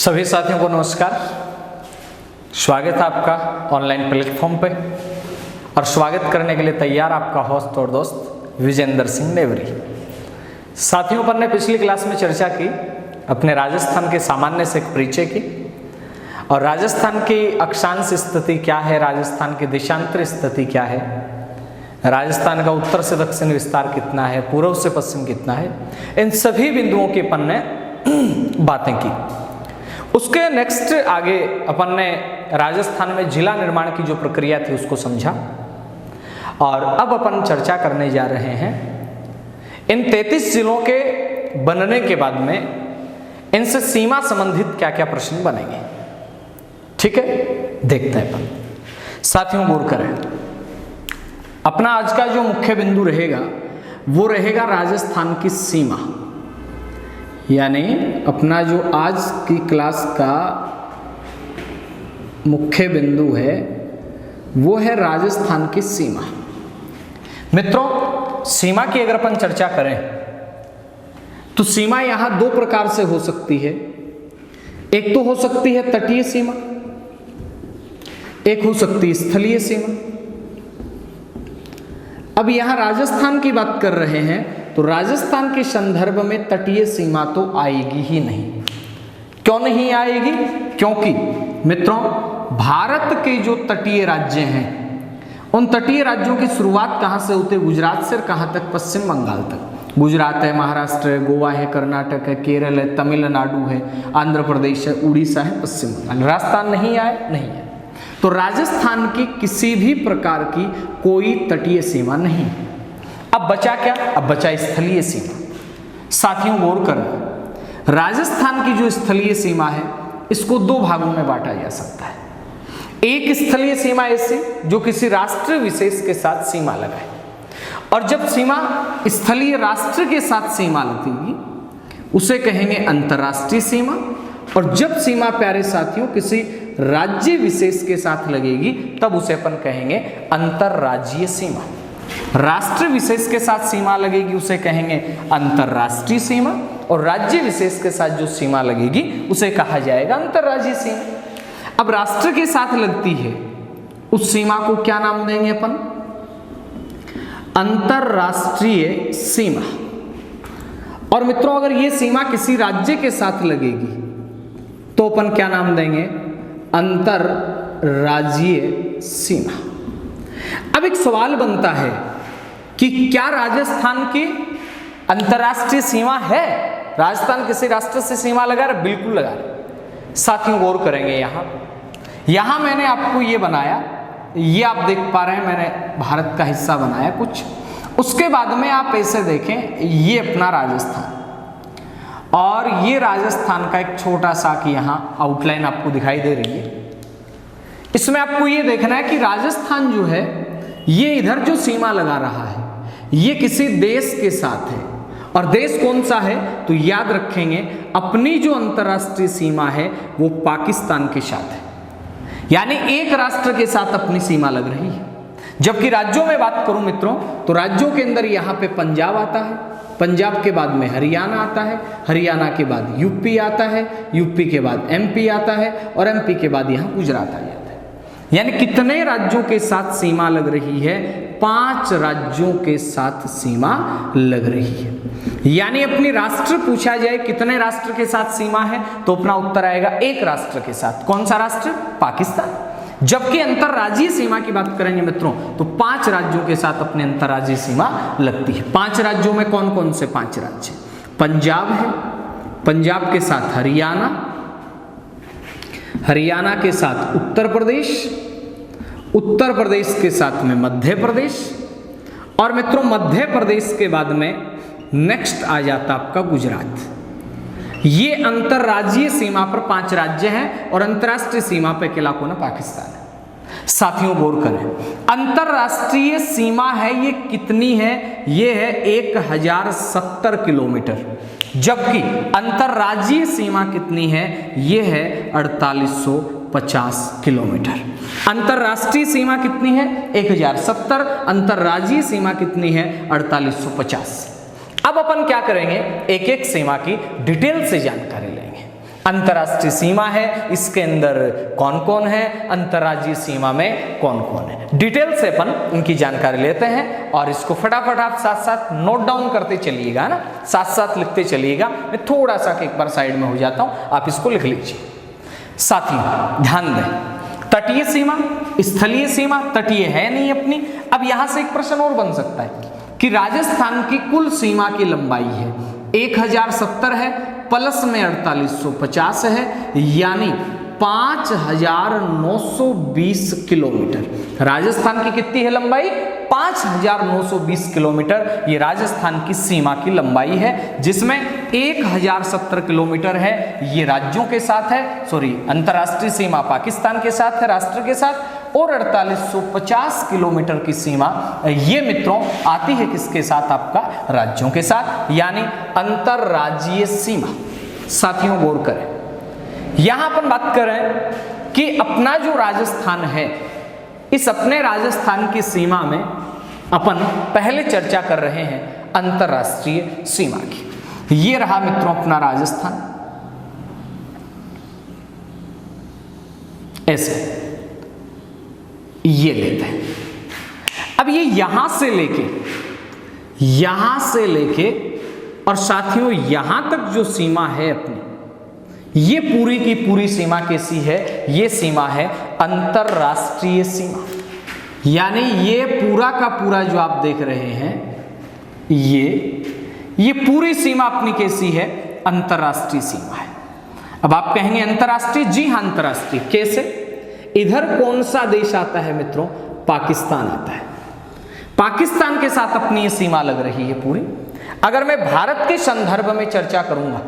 सभी साथियों को नमस्कार। स्वागत है आपका ऑनलाइन प्लेटफॉर्म पे और स्वागत करने के लिए तैयार आपका होस्ट और दोस्त विजेंद्र सिंह नेवरी। साथियों, अपन ने पिछली क्लास में चर्चा की अपने राजस्थान के सामान्य से एक परिचय की और राजस्थान की अक्षांश स्थिति क्या है, राजस्थान की देशांतर स्थिति क्या है, राजस्थान का उत्तर से दक्षिण विस्तार कितना है, पूर्व से पश्चिम कितना है, इन सभी बिंदुओं की अपन ने बातें की। उसके नेक्स्ट आगे अपन ने राजस्थान में जिला निर्माण की जो प्रक्रिया थी उसको समझा और अब अपन चर्चा करने जा रहे हैं इन 33 जिलों के बनने के बाद में इनसे सीमा संबंधित क्या क्या प्रश्न बनेंगे। ठीक है, देखते हैं अपन। साथियों गौर करें, अपना आज का जो मुख्य बिंदु रहेगा वो रहेगा राजस्थान की सीमा, यानी अपना जो आज की क्लास का मुख्य बिंदु है वो है राजस्थान की सीमा। मित्रों, सीमा की अगर अपन चर्चा करें तो सीमा यहां दो प्रकार से हो सकती है। एक तो हो सकती है तटीय सीमा, एक हो सकती है स्थलीय सीमा। अब यहां राजस्थान की बात कर रहे हैं तो राजस्थान के संदर्भ में तटीय सीमा तो आएगी ही नहीं। क्यों नहीं आएगी? क्योंकि मित्रों, भारत के जो तटीय राज्य हैं उन तटीय राज्यों की शुरुआत कहां से होती है? गुजरात से कहां तक? पश्चिम बंगाल तक। गुजरात है, महाराष्ट्र है, गोवा है, कर्नाटक है, केरल है, तमिलनाडु है, आंध्र प्रदेश है, उड़ीसा है, पश्चिम बंगाल। राजस्थान नहीं आए? नहीं है। तो राजस्थान की किसी भी प्रकार की कोई तटीय सीमा नहीं। अब बचा क्या? अब बचा स्थलीय सीमा। साथियों गौर करें, राजस्थान की जो स्थलीय सीमा है इसको दो भागों में बांटा जा सकता है। एक स्थलीय सीमा ऐसी जो किसी राष्ट्र विशेष के साथ सीमा लगाए, और जब सीमा स्थलीय राष्ट्र के साथ सीमा लगेगी उसे कहेंगे अंतर्राष्ट्रीय सीमा, और जब सीमा प्यारे साथियों किसी राज्य विशेष के साथ लगेगी तब उसे अपन कहेंगे अंतर्राज्यीय सीमा। राष्ट्र विशेष के साथ सीमा लगेगी उसे कहेंगे अंतर्राष्ट्रीय सीमा, और राज्य विशेष के साथ जो सीमा लगेगी उसे कहा जाएगा अंतर्राज्यीय सीमा। अब राष्ट्र के साथ लगती है उस सीमा को क्या नाम देंगे अपन? अंतर्राष्ट्रीय सीमा। और मित्रों, अगर ये सीमा किसी राज्य के साथ लगेगी तो अपन क्या नाम देंगे? अंतर्राज्यीय सीमा। अब एक सवाल बनता है कि क्या राजस्थान की अंतर्राष्ट्रीय सीमा है? राजस्थान किसी राष्ट्र से सीमा लगा रहा? बिल्कुल लगा रहा। साथियों गौर करेंगे, यहां मैंने आपको ये बनाया, ये आप देख पा रहे हैं, मैंने भारत का हिस्सा बनाया कुछ। उसके बाद में आप ऐसे देखें, ये अपना राजस्थान और ये राजस्थान का एक छोटा सा कि यहां आउटलाइन आपको दिखाई दे रही है। इसमें आपको ये देखना है कि राजस्थान जो है ये इधर जो सीमा लगा रहा है ये किसी देश के साथ है, और देश कौन सा है? तो याद रखेंगे अपनी जो अंतर्राष्ट्रीय सीमा है वो पाकिस्तान के साथ है, यानी एक राष्ट्र के साथ अपनी सीमा लग रही है। जबकि राज्यों में बात करूं मित्रों तो राज्यों के अंदर यहां पे पंजाब आता है, पंजाब के बाद में हरियाणा आता है, हरियाणा के बाद यूपी आता है, यूपी के बाद एमपी आता है, और एमपी के बाद यहां गुजरात आ जाता है। यानी कितने राज्यों के साथ सीमा लग रही है? 5 राज्यों के साथ सीमा लग रही है। यानी अपनी राष्ट्र पूछा जाए कितने राष्ट्र के साथ सीमा है तो अपना उत्तर आएगा एक राष्ट्र के साथ। कौन सा राष्ट्र? पाकिस्तान। जबकि अंतर्राज्यीय सीमा की बात करेंगे मित्रों तो 5 राज्यों के साथ अपने अंतर्राज्यीय सीमा लगती है। 5 राज्यों में कौन कौन से 5 राज्य? पंजाब है, पंजाब के साथ हरियाणा, हरियाणा के साथ उत्तर प्रदेश, उत्तर प्रदेश के साथ में मध्य प्रदेश, और मित्रों मध्य प्रदेश के बाद में नेक्स्ट आ जाता आपका गुजरात। ये अंतर्राज्यीय सीमा पर 5 राज्य हैं और अंतर्राष्ट्रीय सीमा पर अकेला कौन है? पाकिस्तान है। साथियों गौर करें, अंतर्राष्ट्रीय सीमा है ये कितनी है? ये है 1070 किलोमीटर, जबकि अंतर्राज्यीय सीमा कितनी है? ये है 4850 किलोमीटर। अंतर्राष्ट्रीय सीमा कितनी है? 1070। अंतर्राज्यीय सीमा कितनी है? 4850। अब अपन क्या करेंगे? एक एक सीमा की डिटेल से जानकारी लेंगे। अंतर्राष्ट्रीय सीमा है, इसके अंदर कौन कौन है, अंतर्राज्यीय सीमा में कौन कौन है। डिटेल से अपन इनकी जानकारी लेते हैं और इसको फटाफट आप साथ साथ नोट डाउन करते चलिएगा ना, साथ साथ लिखते चलिएगा। मैं थोड़ा सा एक बार साइड में हो जाता हूं, आप इसको लिख लीजिए। साथियों ध्यान दें, तटीय सीमा, स्थलीय सीमा, तटीय है नहीं अपनी। अब यहां से एक प्रश्न और बन सकता है कि राजस्थान की कुल सीमा की लंबाई है 1070 है, प्लस में 4850 है, यानी 5920 किलोमीटर। राजस्थान की कितनी है लंबाई? 5920 किलोमीटर ये राजस्थान की सीमा की लंबाई है, जिसमें 1070 किलोमीटर है ये राज्यों के साथ है, सॉरी अंतर्राष्ट्रीय सीमा पाकिस्तान के साथ है, राष्ट्र के साथ, और 4850 किलोमीटर की सीमा ये मित्रों आती है किसके साथ? आपका राज्यों के साथ, यानी अंतर्राज्यीय सीमा। साथियों गौर करें, यहां अपन बात कर रहे हैं कि अपना जो राजस्थान है, इस अपने राजस्थान की सीमा में अपन पहले चर्चा कर रहे हैं अंतर्राष्ट्रीय सीमा की। ये रहा मित्रों अपना राजस्थान, ऐसे ये लेते हैं। अब ये यहां से लेके और साथियों यहां तक जो सीमा है अपनी, ये पूरी की पूरी सीमा कैसी है? ये सीमा है अंतर्राष्ट्रीय सीमा, यानी ये पूरा का पूरा जो आप देख रहे हैं ये पूरी सीमा अपनी कैसी है? अंतर्राष्ट्रीय सीमा है। अब आप कहेंगे अंतर्राष्ट्रीय, जी हां अंतर्राष्ट्रीय। कैसे? इधर कौन सा देश आता है मित्रों? पाकिस्तान आता है। पाकिस्तान के साथ अपनी ये सीमा लग रही है पूरी। अगर मैं भारत के संदर्भ में चर्चा करूंगा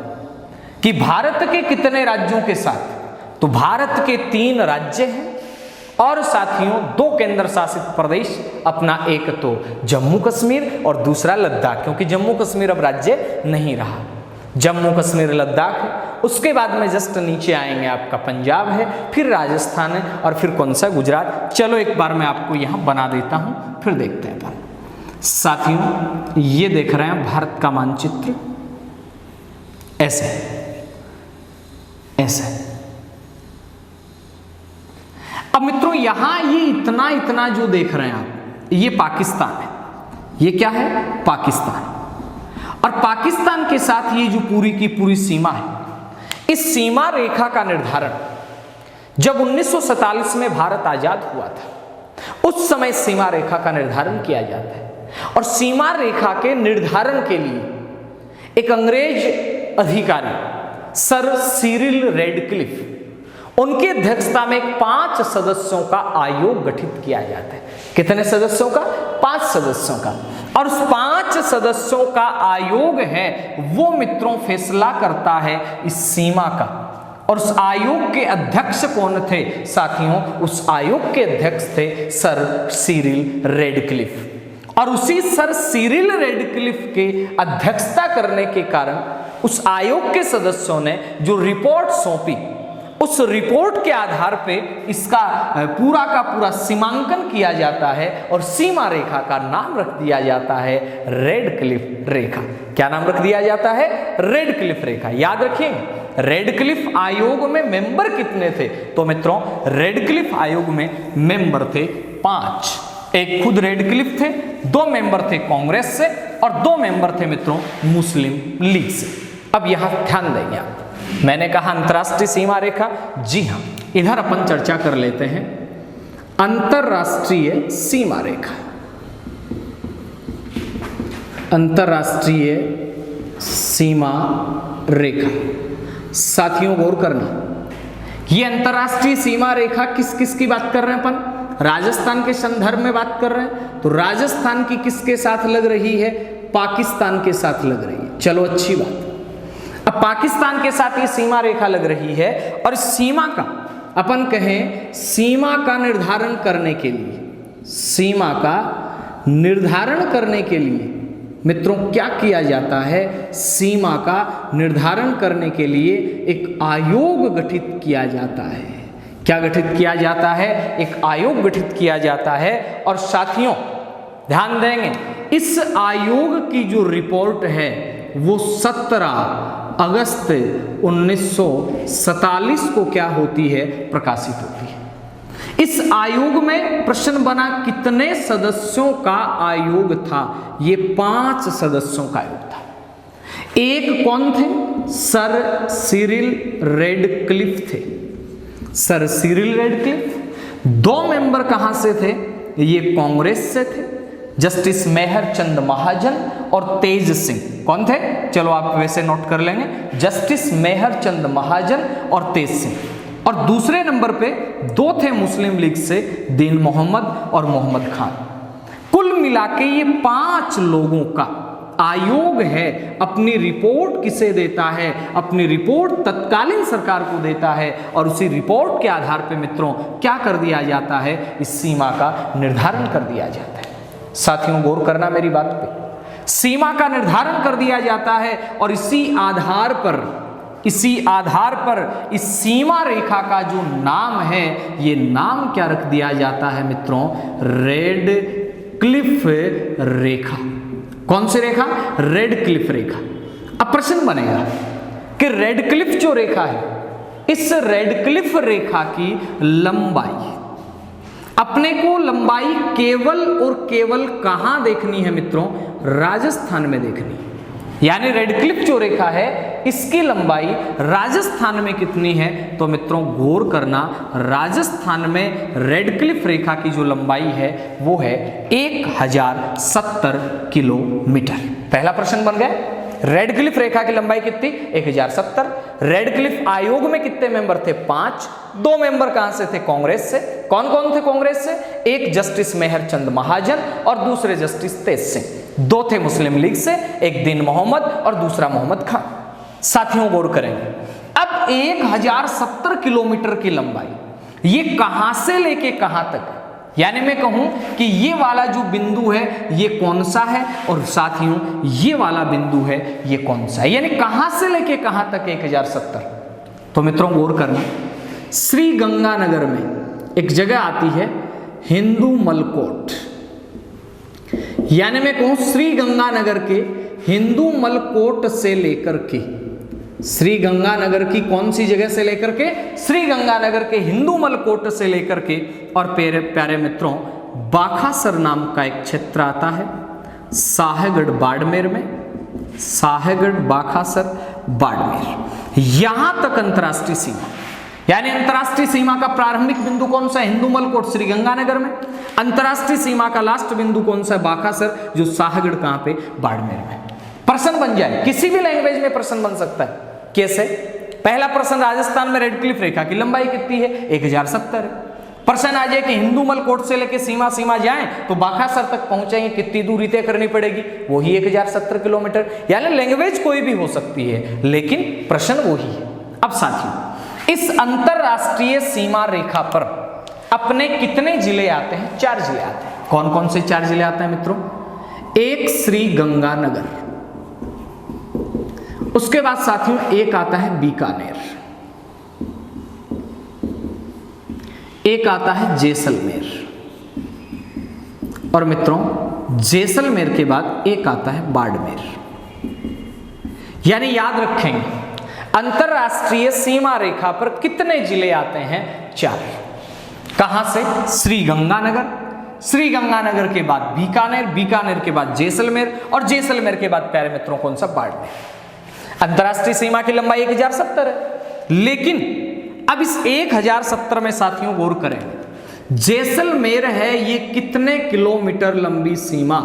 कि भारत के कितने राज्यों के साथ, तो भारत के 3 राज्य हैं और साथियों 2 केंद्र शासित प्रदेश, अपना एक तो जम्मू कश्मीर और दूसरा लद्दाख, क्योंकि जम्मू कश्मीर अब राज्य नहीं रहा, जम्मू कश्मीर लद्दाख है। उसके बाद में जस्ट नीचे आएंगे आपका पंजाब है, फिर राजस्थान है और फिर कौन सा? गुजरात। चलो एक बार मैं आपको यहां बना देता हूं, फिर देखते हैं। साथियों ये देख रहे हैं भारत का मानचित्र, ऐसे ऐसे। अब मित्रों यहां ये इतना जो देख रहे हैं आप, ये पाकिस्तान है। ये क्या है? पाकिस्तान। और पाकिस्तान के साथ ये जो पूरी की पूरी सीमा है, इस सीमा रेखा का निर्धारण जब 1947 में भारत आजाद हुआ था, उस समय सीमा रेखा का निर्धारण किया जाता है। और सीमा रेखा के निर्धारण के लिए एक अंग्रेज अधिकारी सर सिरिल रेडक्लिफ, उनकी अध्यक्षता में 5 सदस्यों का आयोग गठित किया जाता है। कितने सदस्यों का? 5 सदस्यों का। और उस 5 सदस्यों का आयोग है वो मित्रों फैसला करता है इस सीमा का। और उस आयोग के अध्यक्ष कौन थे साथियों? उस आयोग के अध्यक्ष थे सर सिरिल रेडक्लिफ। और उसी सर सिरिल रेडक्लिफ के अध्यक्षता करने के कारण उस आयोग के सदस्यों ने जो रिपोर्ट सौंपी, उस रिपोर्ट के आधार पे इसका पूरा का पूरा सीमांकन किया जाता है और सीमा रेखा का नाम रख दिया जाता है रेडक्लिफ रेखा। क्या नाम रख दिया जाता है? रेडक्लिफ रेखा। याद रखिए, रेडक्लिफ आयोग में मेंबर कितने थे? तो मित्रों रेडक्लिफ आयोग में मेंबर थे 5। एक खुद रेडक्लिफ थे, 2 मेंबर थे कांग्रेस से और 2 मेंबर थे मित्रों मुस्लिम लीग से। अब यहां ध्यान देंगे आप, मैंने कहा अंतर्राष्ट्रीय सीमा रेखा, जी हां इधर अपन चर्चा कर लेते हैं अंतर्राष्ट्रीय सीमा रेखा। अंतर्राष्ट्रीय सीमा रेखा। साथियों गौर करना, ये अंतर्राष्ट्रीय सीमा रेखा किस किस की बात कर रहे हैं अपन? राजस्थान के संदर्भ में बात कर रहे हैं। तो राजस्थान की किसके साथ लग रही है? पाकिस्तान के साथ लग रही है। चलो अच्छी बात। अब पाकिस्तान के साथ ये सीमा रेखा लग रही है और सीमा का अपन कहें, सीमा का निर्धारण करने के लिए, सीमा का निर्धारण करने के लिए मित्रों क्या किया जाता है? सीमा का निर्धारण करने के लिए एक आयोग गठित किया जाता है। क्या गठित किया जाता है? एक आयोग गठित किया जाता है। और साथियों ध्यान देंगे, इस आयोग की जो रिपोर्ट है वो 17 अगस्त 1947 को क्या होती है, प्रकाशित होती है। इस आयोग में प्रश्न बना कितने सदस्यों का आयोग था, ये 5 सदस्यों का आयोग था। एक कौन थे, सर सिरिल रेडक्लिफ थे, सर सिरिल रेडक्लिफ। 2 मेंबर कहां से थे, ये कांग्रेस से थे, जस्टिस मेहर चंद महाजन और तेज सिंह। कौन थे, चलो आप वैसे नोट कर लेंगे, जस्टिस मेहर चंद महाजन और तेज सिंह। और दूसरे नंबर पे 2 थे मुस्लिम लीग से, दीन मोहम्मद और मोहम्मद खान। कुल मिला के ये 5 लोगों का आयोग है। अपनी रिपोर्ट किसे देता है, अपनी रिपोर्ट तत्कालीन सरकार को देता है और उसी रिपोर्ट के आधार पे मित्रों क्या कर दिया जाता है, इस सीमा का निर्धारण कर दिया जाता है। साथियों गौर करना मेरी बात पे, सीमा का निर्धारण कर दिया जाता है और इसी आधार पर इस सीमा रेखा का जो नाम है, ये नाम क्या रख दिया जाता है मित्रों, रेड क्लिफ रेखा। कौन सी रेखा, रेड क्लिफ रेखा। अब प्रश्न बनेगा कि रेड क्लिफ जो रेखा है, इस रेड क्लिफ रेखा की लंबाई, अपने को लंबाई केवल और केवल कहां देखनी है मित्रों, राजस्थान में देखनी है। यानी रेड क्लिफ जो रेखा है, इसकी लंबाई राजस्थान में कितनी है, तो मित्रों गौर करना, राजस्थान में रेड क्लिफ रेखा की जो लंबाई है वो है 1070 किलोमीटर। पहला प्रश्न बन गया, रेड क्लिफ रेखा की लंबाई कितनी, 1070। रेड क्लिफ आयोग में कितने मेंबर थे, 5। 2 मेंबर कहां से थे, कांग्रेस से। कौन कौन थे कांग्रेस से, एक जस्टिस मेहर चंद महाजन और दूसरे जस्टिस तेज सिंह। 2 थे मुस्लिम लीग से, एक दीन मोहम्मद और दूसरा मोहम्मद खान। साथियों गौर करेंगे, अब 1070 किलोमीटर की लंबाई ये कहां से लेके कहां तक, यानी मैं कहूं कि ये वाला जो बिंदु है ये कौन सा है, और साथियों ये वाला बिंदु है ये कौन सा है, यानी कहां से लेके कहां तक 1070। तो मित्रों गौर करना, श्री गंगानगर में एक जगह आती है हिंदू मलकोट, यानी मैं कहूं श्री गंगानगर के हिंदू मलकोट से लेकर के, श्री गंगानगर की कौन सी जगह से लेकर के, श्री गंगानगर के हिंदू मलकोट से लेकर के, और प्यारे मित्रों बाखासर नाम का एक क्षेत्र आता है साहेगढ़ बाड़मेर में, साहेगढ़ बाखासर बाड़मेर, यहां तक अंतरराष्ट्रीय सीमा। यानी अंतरराष्ट्रीय सीमा का प्रारंभिक बिंदु कौन सा है, हिंदू मलकोट श्री गंगानगर में। अंतरराष्ट्रीय सीमा का लास्ट बिंदु कौन सा है, बाखासर, जो साहेगढ़ कहां पे, बाड़मेर में। प्रश्न बन जाए, किसी भी लैंग्वेज में प्रश्न बन सकता है। कैसे, पहला प्रश्न, राजस्थान में रेड क्लिफ रेखा की लंबाई कितनी है, 1070 है। प्रश्न आ जाए कि हिंदू मलकोट से लेके सीमा जाएं तो बाखासर तक पहुंचेंगे, कितनी दूरी तय करनी पड़ेगी, वही 1070 किलोमीटर। यानी लैंग्वेज कोई भी हो सकती है, लेकिन प्रश्न वही है। अब साथियों, इस अंतरराष्ट्रीय सीमा रेखा पर अपने कितने जिले आते हैं, 4 जिले आते हैं। कौन कौन से 4 जिले आते हैं मित्रों, एक श्री गंगानगर, उसके बाद साथियों एक आता है बीकानेर, एक आता है जैसलमेर, और मित्रों जैसलमेर के बाद एक आता है बाड़मेर। यानी याद रखेंगे, अंतरराष्ट्रीय सीमा रेखा पर कितने जिले आते हैं, 4। कहां से, श्री गंगानगर, श्री गंगानगर के बाद बीकानेर, बीकानेर के बाद जैसलमेर, और जैसलमेर के बाद प्यारे मित्रों कौन सा, बाड़मेर। अंतरराष्ट्रीय सीमा की लंबाई 1070 है, लेकिन अब इस 1070 में साथियों गौर करें, जैसलमेर है ये कितने किलोमीटर लंबी सीमा,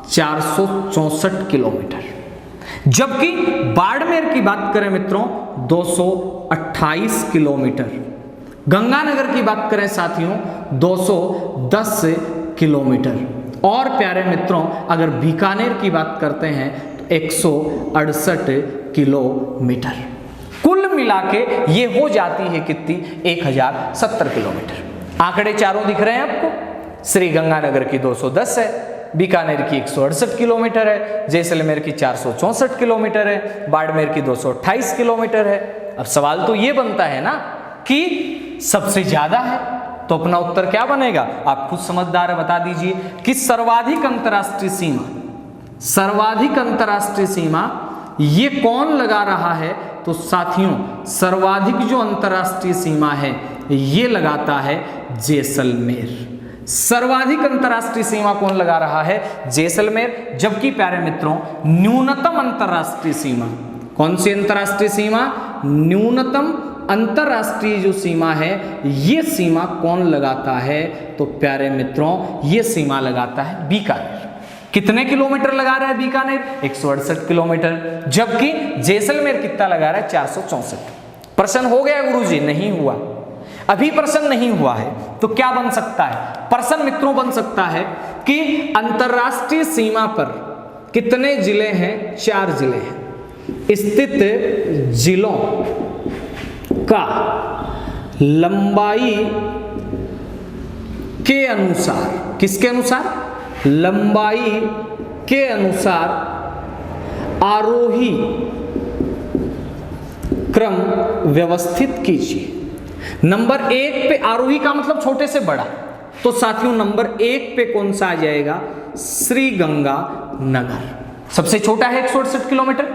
464 किलोमीटर। जबकि बाड़मेर की बात करें मित्रों 228 किलोमीटर, गंगानगर की बात करें साथियों 210 किलोमीटर, और प्यारे मित्रों अगर बीकानेर की बात करते हैं तो 168 किलोमीटर। कुल मिला के ये हो जाती है कितनी, 1070 किलोमीटर। आंकड़े चारों दिख रहे हैं आपको, श्री गंगानगर की 210 है, बीकानेर की 168 किलोमीटर है, जैसलमेर की 464 किलोमीटर है, बाड़मेर की 228 किलोमीटर है। अब सवाल तो ये बनता है ना कि सबसे ज्यादा है, तो अपना उत्तर क्या बनेगा, आप खुद समझदार है, बता दीजिए कि सर्वाधिक अंतरराष्ट्रीय सीमा ये कौन लगा रहा है? तो साथियों सर्वाधिक जो अंतर्राष्ट्रीय सीमा है ये लगाता है जैसलमेर। सर्वाधिक अंतर्राष्ट्रीय सीमा कौन लगा रहा है? जैसलमेर। जबकि प्यारे मित्रों न्यूनतम अंतर्राष्ट्रीय सीमा, कौन सी अंतर्राष्ट्रीय सीमा? न्यूनतम अंतर्राष्ट्रीय जो सीमा है ये सीमा कौन लगाता है? तो प्यारे मित्रों ये सीमा लगाता है बीकानेर। कितने किलोमीटर लगा रहा है बीकानेर? 168 किलोमीटर। जबकि जैसलमेर कितना लगा रहा है? 464। प्रश्न हो गया गुरुजी? नहीं हुआ, अभी प्रश्न नहीं हुआ है। तो क्या बन सकता है? प्रश्न मित्रों बन सकता है कि अंतर्राष्ट्रीय सीमा पर कितने जिले हैं? 4 जिले हैं। स्थित जिलों का लंबाई के अनुसार, किसके अनुसार? लंबाई के अनुसार आरोही क्रम व्यवस्थित कीजिए। नंबर 1 पे आरोही का मतलब छोटे से बड़ा, तो साथियों नंबर 1 पे कौन सा आ जाएगा? श्रीगंगानगर। सबसे छोटा है 168 किलोमीटर।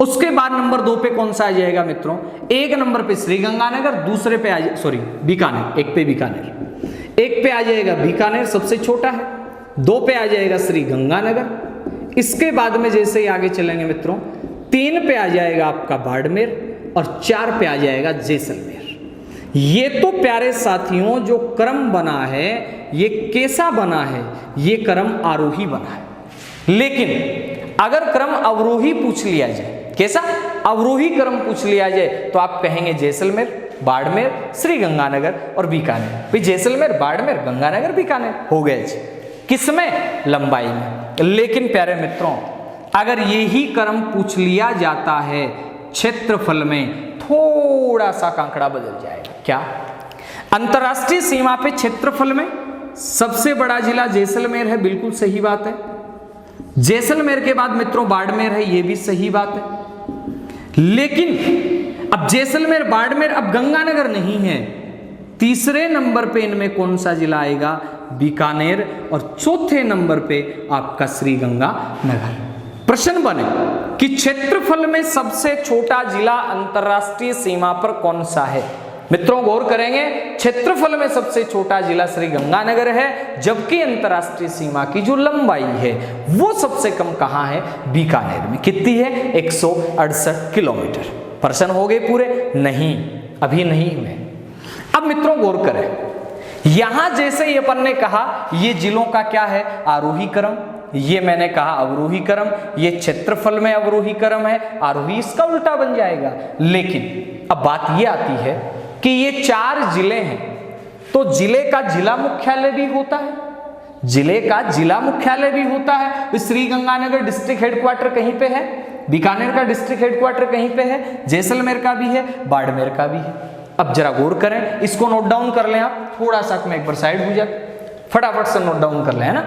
उसके बाद नंबर 2 पे कौन सा आ जाएगा मित्रों? 1 नंबर पे श्रीगंगानगर, दूसरे पे बीकानेर। 1 पे बीकानेर, 1 पे आ जाएगा बीकानेर सबसे छोटा है, 2 पे आ जाएगा श्रीगंगानगर। इसके बाद में जैसे ही आगे चलेंगे मित्रों 3 पे आ जाएगा आपका बाड़मेर और 4 पे आ जाएगा जैसलमेर। ये तो प्यारे साथियों जो क्रम बना है ये कैसा बना है? ये क्रम आरोही बना है। लेकिन अगर क्रम अवरोही पूछ लिया जाए, कैसा? अवरोही क्रम पूछ लिया जाए तो आप कहेंगे जैसलमेर, बाड़मेर, श्रीगंगानगर और बीकानेर। भाई जैसलमेर, बाड़मेर, गंगानगर, बीकानेर हो गए जी। किसमें? लंबाई में। लेकिन प्यारे मित्रों अगर यही क्रम पूछ लिया जाता है क्षेत्रफल में, थोड़ा सा कांकड़ा बदल जाएगा। क्या? अंतर्राष्ट्रीय सीमा पे क्षेत्रफल में सबसे बड़ा जिला जैसलमेर है, बिल्कुल सही बात है। जैसलमेर के बाद मित्रों बाड़मेर है, ये भी सही बात है। लेकिन अब जैसलमेर, बाड़मेर, अब गंगानगर नहीं है। तीसरे नंबर पे इनमें कौन सा जिला आएगा? बीकानेर। और चौथे नंबर पे आपका श्रीगंगानगर। प्रश्न बने कि क्षेत्रफल में सबसे छोटा जिला अंतर्राष्ट्रीय सीमा पर कौन सा है? मित्रों गौर करेंगे, क्षेत्रफल में सबसे छोटा जिला श्रीगंगानगर है, जबकि अंतर्राष्ट्रीय सीमा की जो लंबाई है वो सबसे कम कहां है? बीकानेर में। कितनी है? 168 किलोमीटर। प्रश्न हो गए पूरे? नहीं, अभी नहीं हुए। अब मित्रों गौर करें, यहां जैसे ही अपन ने कहा ये जिलों का क्या है? आरोही क्रम। ये मैंने कहा अवरोही क्रम, ये क्षेत्रफल में अवरोही क्रम है, आरोही इसका उल्टा बन जाएगा। लेकिन अब बात ये आती है कि ये 4 जिले हैं, तो जिले का जिला मुख्यालय भी होता है, जिले का जिला मुख्यालय भी होता है। श्रीगंगानगर डिस्ट्रिक्ट हेडक्वार्टर कहीं पे है, बीकानेर का डिस्ट्रिक्ट हेडक्वार्टर कहीं पे है, जैसलमेर का भी है, बाड़मेर का भी है। अब जरा गौर करें, इसको नोट डाउन कर लें आप, थोड़ा सा मैं एक बार साइड हो जाए, फटाफट से नोट डाउन कर लें, है ना।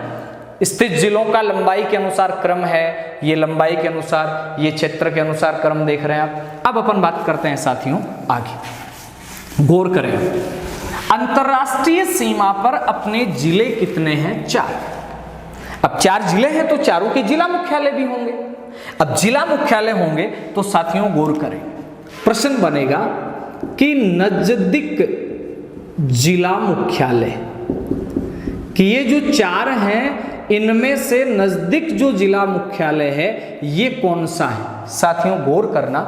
स्थित जिलों का लंबाई के अनुसार क्रम है, ये लंबाई के अनुसार, ये क्षेत्र के अनुसार क्रम देख रहे हैं आप। अब अपन बात करते हैं साथियों आगे, गौर करें। अंतर्राष्ट्रीय सीमा पर अपने जिले कितने हैं? 4। अब 4 जिले हैं तो चारों के जिला मुख्यालय भी होंगे। अब जिला मुख्यालय होंगे तो साथियों गौर करें, प्रश्न बनेगा कि नजदीक जिला मुख्यालय, कि ये जो 4 हैं इनमें से नजदीक जो जिला मुख्यालय है ये कौन सा है? साथियों गौर करना,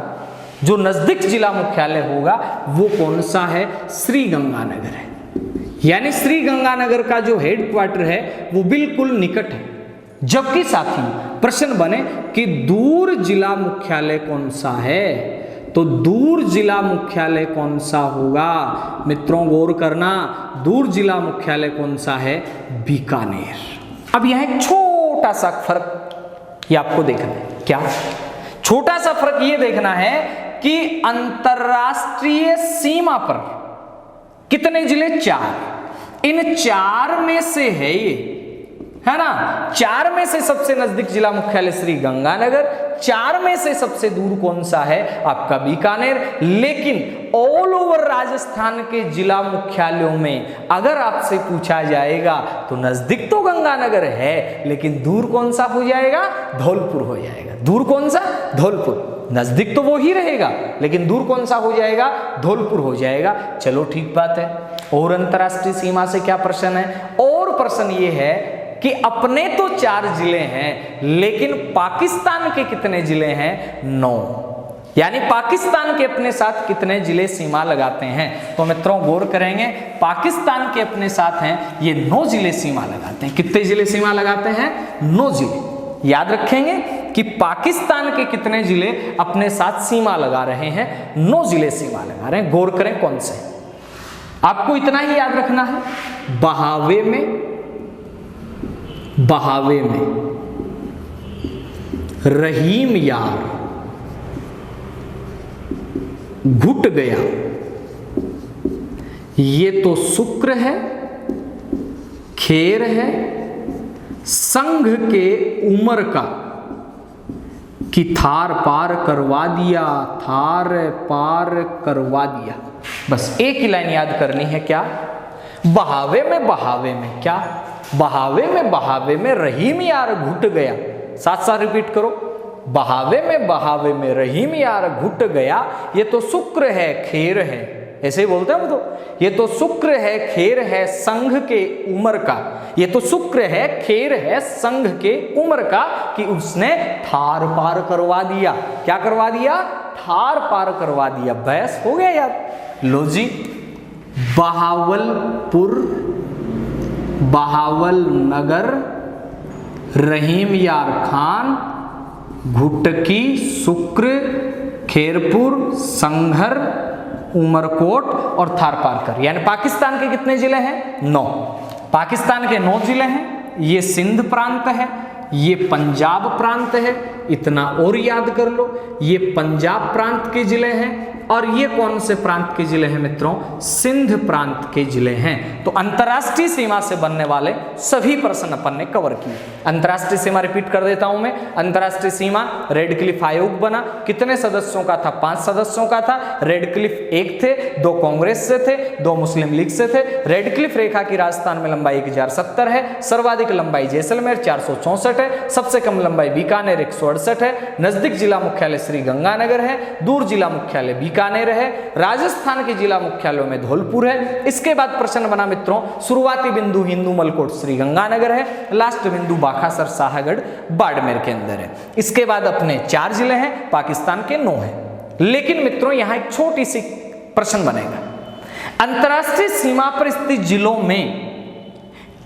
जो नजदीक जिला मुख्यालय होगा वो कौन सा है? श्रीगंगानगर है। यानी श्रीगंगानगर का जो हेडक्वार्टर है वो बिल्कुल निकट है। जबकि साथियों प्रश्न बने कि दूर जिला मुख्यालय कौन सा है? तो दूर जिला मुख्यालय कौन सा होगा? मित्रों गौर करना, दूर जिला मुख्यालय कौन सा है? बीकानेर। अब यह एक छोटा सा फर्क ये आपको देखना है। क्या छोटा सा फर्क? ये देखना है कि अंतरराष्ट्रीय सीमा पर कितने जिले? 4। इन 4 में से है ये, है ना, 4 में से सबसे नजदीक जिला मुख्यालय श्रीगंगानगर, चार में से सबसे दूर कौन सा है? आपका बीकानेर। लेकिन ऑल ओवर राजस्थान के जिला मुख्यालयों में अगर आपसे पूछा जाएगा तो नजदीक तो गंगानगर है, लेकिन दूर कौन सा हो जाएगा? धौलपुर हो जाएगा। दूर कौन सा? धौलपुर। नजदीक तो वो ही रहेगा, लेकिन दूर कौन सा हो जाएगा? धौलपुर हो जाएगा। चलो ठीक बात है। और अंतरराष्ट्रीय सीमा से क्या प्रश्न है? और प्रश्न ये है कि अपने तो 4 जिले हैं, लेकिन पाकिस्तान के कितने जिले हैं? 9। यानी पाकिस्तान के अपने साथ कितने जिले सीमा लगाते हैं? तो मित्रों गौर करेंगे, पाकिस्तान के अपने साथ हैं ये 9 जिले सीमा लगाते हैं। कितने जिले सीमा लगाते हैं? 9 जिले। याद रखेंगे कि पाकिस्तान के कितने जिले अपने साथ सीमा लगा रहे हैं? 9 जिले सीमा लगा रहे हैं। गौर करें कौन से? आपको इतना ही याद रखना है, बहावे में रहीम यार घुट गया, ये तो शुक्र है, खेर है, संघ के उमर का कि थार पार करवा दिया, थार पार करवा दिया। बस एक ही लाइन याद करनी है, क्या? बहावे में क्या? बहावे में रहीम यार घुट गया। साथ साथ रिपीट करो, बहावे में रहीम यार घुट गया, ये तो शुक्र है खेर है। ऐसे ही बोलते हैं वो तो, ये तो शुक्र है खेर है संघ के उम्र का, ये तो शुक्र है खेर है संघ के उम्र का कि उसने थार पार करवा दिया। क्या करवा दिया? थार पार करवा दिया। बहस हो गया यार। लो जी, बहावल नगर, रहीम यार खान, घुटकी, शुक्र, खेरपुर, संघर, उमरकोट और थारपारकर। यानी पाकिस्तान के कितने जिले हैं? 9। पाकिस्तान के 9 जिले हैं। ये सिंध प्रांत है, ये पंजाब प्रांत है, इतना और याद कर लो, ये पंजाब प्रांत के जिले हैं। और ये कौन से प्रांत के जिले हैं मित्रों? सिंध प्रांत के जिले हैं। तो अंतरराष्ट्रीय सीमा से बनने वाले सभी प्रश्न अपन ने कवर किए। अंतरराष्ट्रीय सीमा रिपीट कर देता हूं मैं। अंतरराष्ट्रीय सीमा रेड क्लिफ आयोग बना, कितने सदस्यों का था? 5 सदस्यों का था। रेड क्लिफ 1 थे, 2 कांग्रेस से थे, 2 मुस्लिम लीग से थे। रेड क्लिफ रेखा की राजस्थान में लंबाई 1070 है, सर्वाधिक लंबाई जैसलमेर 464 है, सबसे कम लंबाई बीकानेर 168 है, नजदीक जिला मुख्यालय श्री गंगानगर है, दूर जिला मुख्यालय बीकानेर है, राजस्थान के जिला मुख्यालयों में धौलपुर है। इसके बाद प्रश्न बना मित्रों, शुरुआती बिंदु हिंदू मलकोट श्री गंगानगर है, लास्ट बिंदु बाखासर साहगढ़ बाड़मेर के अंदर है। इसके बाद अपने 4 जिले हैं, पाकिस्तान के 9 हैं। लेकिन मित्रों यहां एक छोटी सी प्रश्न बनेगा, अंतरराष्ट्रीय सीमा पर स्थित जिलों में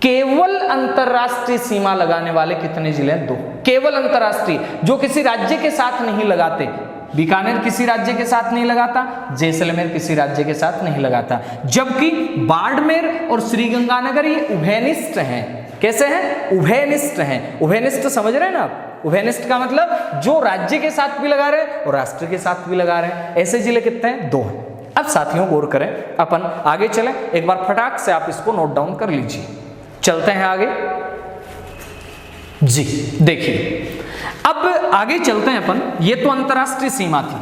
केवल अंतरराष्ट्रीय सीमा लगाने वाले कितने जिले हैं? 2। केवल अंतरराष्ट्रीय, जो किसी राज्य के साथ नहीं लगाते। बीकानेर किसी राज्य के साथ नहीं लगाता, जैसलमेर किसी राज्य के साथ नहीं लगाता, जबकि बाड़मेर और श्रीगंगानगर ये उभयनिष्ठ हैं। कैसे हैं? उभयनिष्ठ हैं। उभयनिष्ठ समझ रहे हैं ना आप? उभयनिष्ठ का मतलब जो राज्य के साथ भी लगा रहे हैं और राष्ट्र के साथ भी लगा रहे हैं। ऐसे जिले कितने हैं? 2 हैं। अब साथियों गौर करें, अपन आगे चलें, एक बार फटाक से आप इसको नोट डाउन कर लीजिए। चलते हैं आगे जी। देखिए अब आगे चलते हैं अपन, ये तो अंतरराष्ट्रीय सीमा थी।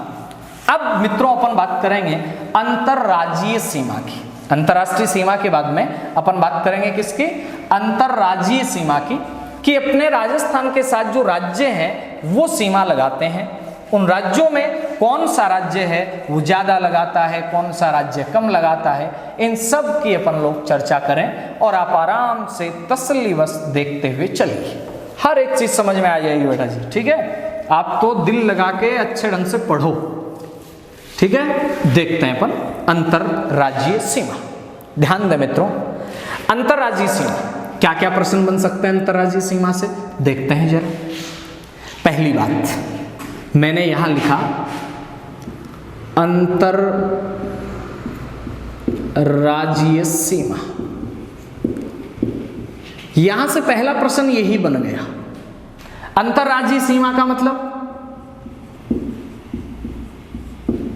अब मित्रों अपन बात करेंगे अंतरराज्यीय सीमा की। अंतरराष्ट्रीय सीमा के बाद में अपन बात करेंगे किसकी? अंतरराज्यीय सीमा की, कि अपने राजस्थान के साथ जो राज्य हैं वो सीमा लगाते हैं। उन राज्यों में कौन सा राज्य है वो ज्यादा लगाता है, कौन सा राज्य कम लगाता है, इन सब की अपन लोग चर्चा करें और आप आराम से तसल्लीवश देखते हुए चलिए। हर एक चीज समझ में आ जाएगी बेटा जी, ठीक है? आप तो दिल लगा के अच्छे ढंग से पढ़ो, ठीक है? देखते हैं अपन अंतरराज्यीय सीमा। ध्यान दें मित्रों, अंतरराज्यीय सीमा क्या क्या प्रश्न बन सकते हैं अंतरराज्यीय सीमा से, देखते हैं जरा। पहली बात मैंने यहां लिखा अंतरराज्यीय सीमा। यहां से पहला प्रश्न यही बन गया। अंतरराज्यीय सीमा का मतलब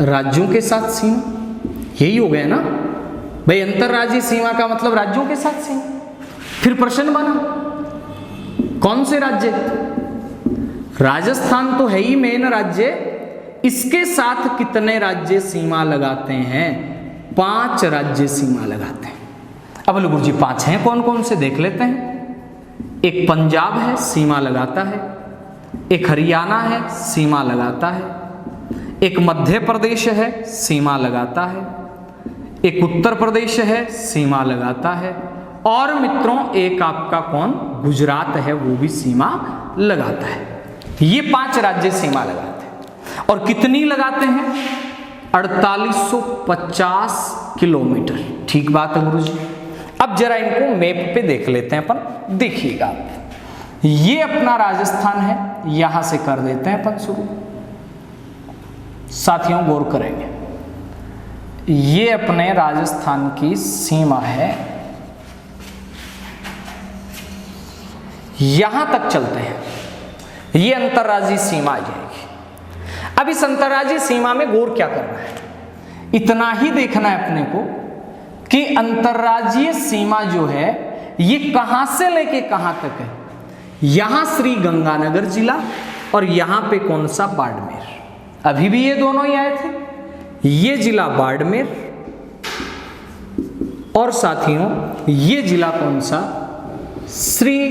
राज्यों के साथ सीमा, यही हो गया ना भाई। अंतरराज्यीय सीमा का मतलब राज्यों के साथ सीमा। फिर प्रश्न बना कौन से राज्य? राजस्थान तो है ही मेन राज्य, इसके साथ कितने राज्य सीमा लगाते हैं? 5 राज्य सीमा लगाते हैं। अब बोले गुरुजी 5 हैं कौन कौन से, देख लेते हैं। एक पंजाब है, सीमा लगाता है। एक हरियाणा है, सीमा लगाता है। एक मध्य प्रदेश है, सीमा लगाता है। एक उत्तर प्रदेश है, सीमा लगाता है। और मित्रों एक आपका कौन, गुजरात है, वो भी सीमा लगाता है। ये 5 राज्य सीमा लगाते हैं। और कितनी लगाते हैं? 4850 किलोमीटर। ठीक बात है गुरुजी। अब जरा इनको मैप पे देख लेते हैं अपन, देखिएगा आप। ये अपना राजस्थान है, यहां से कर देते हैं अपन शुरू। साथियों गौर करेंगे, ये अपने राजस्थान की सीमा है, यहां तक चलते हैं, ये अंतर्राज्यीय सीमा आ जाएगी। अब इस अंतर्राज्यीय सीमा में गौर क्या करना है? इतना ही देखना है अपने को कि अंतर्राज्यीय सीमा जो है ये कहां से लेके कहां तक है। यहां श्री गंगानगर जिला और यहां पे कौन सा, बाड़मेर। अभी भी ये दोनों ही आए थे, ये जिला बाड़मेर और साथियों ये जिला कौन सा, श्री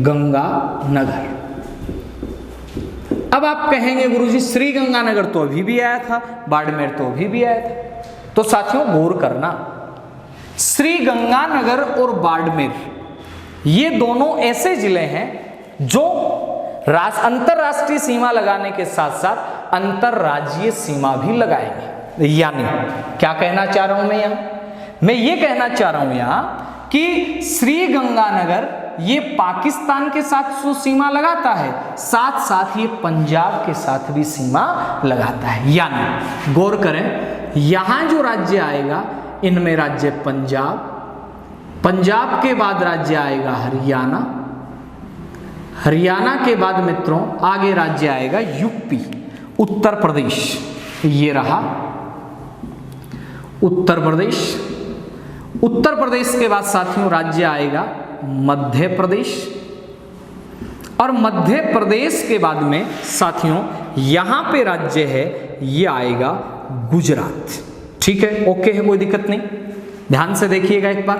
गंगानगर। अब आप कहेंगे गुरुजी श्री गंगानगर तो अभी भी आया था, बाड़मेर तो अभी भी आया था। तो साथियों गौर करना, श्री गंगानगर और बाड़मेर ये दोनों ऐसे जिले हैं जो अंतरराष्ट्रीय सीमा लगाने के साथ साथ अंतरराज्यीय सीमा भी लगाएंगे। यानी क्या कहना चाह रहा हूं मैं यहां? मैं ये कहना चाह रहा हूं यहां कि श्री गंगानगर ये पाकिस्तान के साथ जो सीमा लगाता है, साथ साथ ये पंजाब के साथ भी सीमा लगाता है। यानी गौर करें, यहां जो राज्य आएगा इनमें राज्य पंजाब, पंजाब के बाद राज्य आएगा हरियाणा, हरियाणा के बाद मित्रों आगे राज्य आएगा यूपी, उत्तर प्रदेश, ये रहा उत्तर प्रदेश। उत्तर प्रदेश के बाद साथियों राज्य आएगा मध्य प्रदेश और मध्य प्रदेश के बाद में साथियों यहां पे राज्य है ये आएगा गुजरात। ठीक है, ओके है, कोई दिक्कत नहीं। ध्यान से देखिएगा एक बार,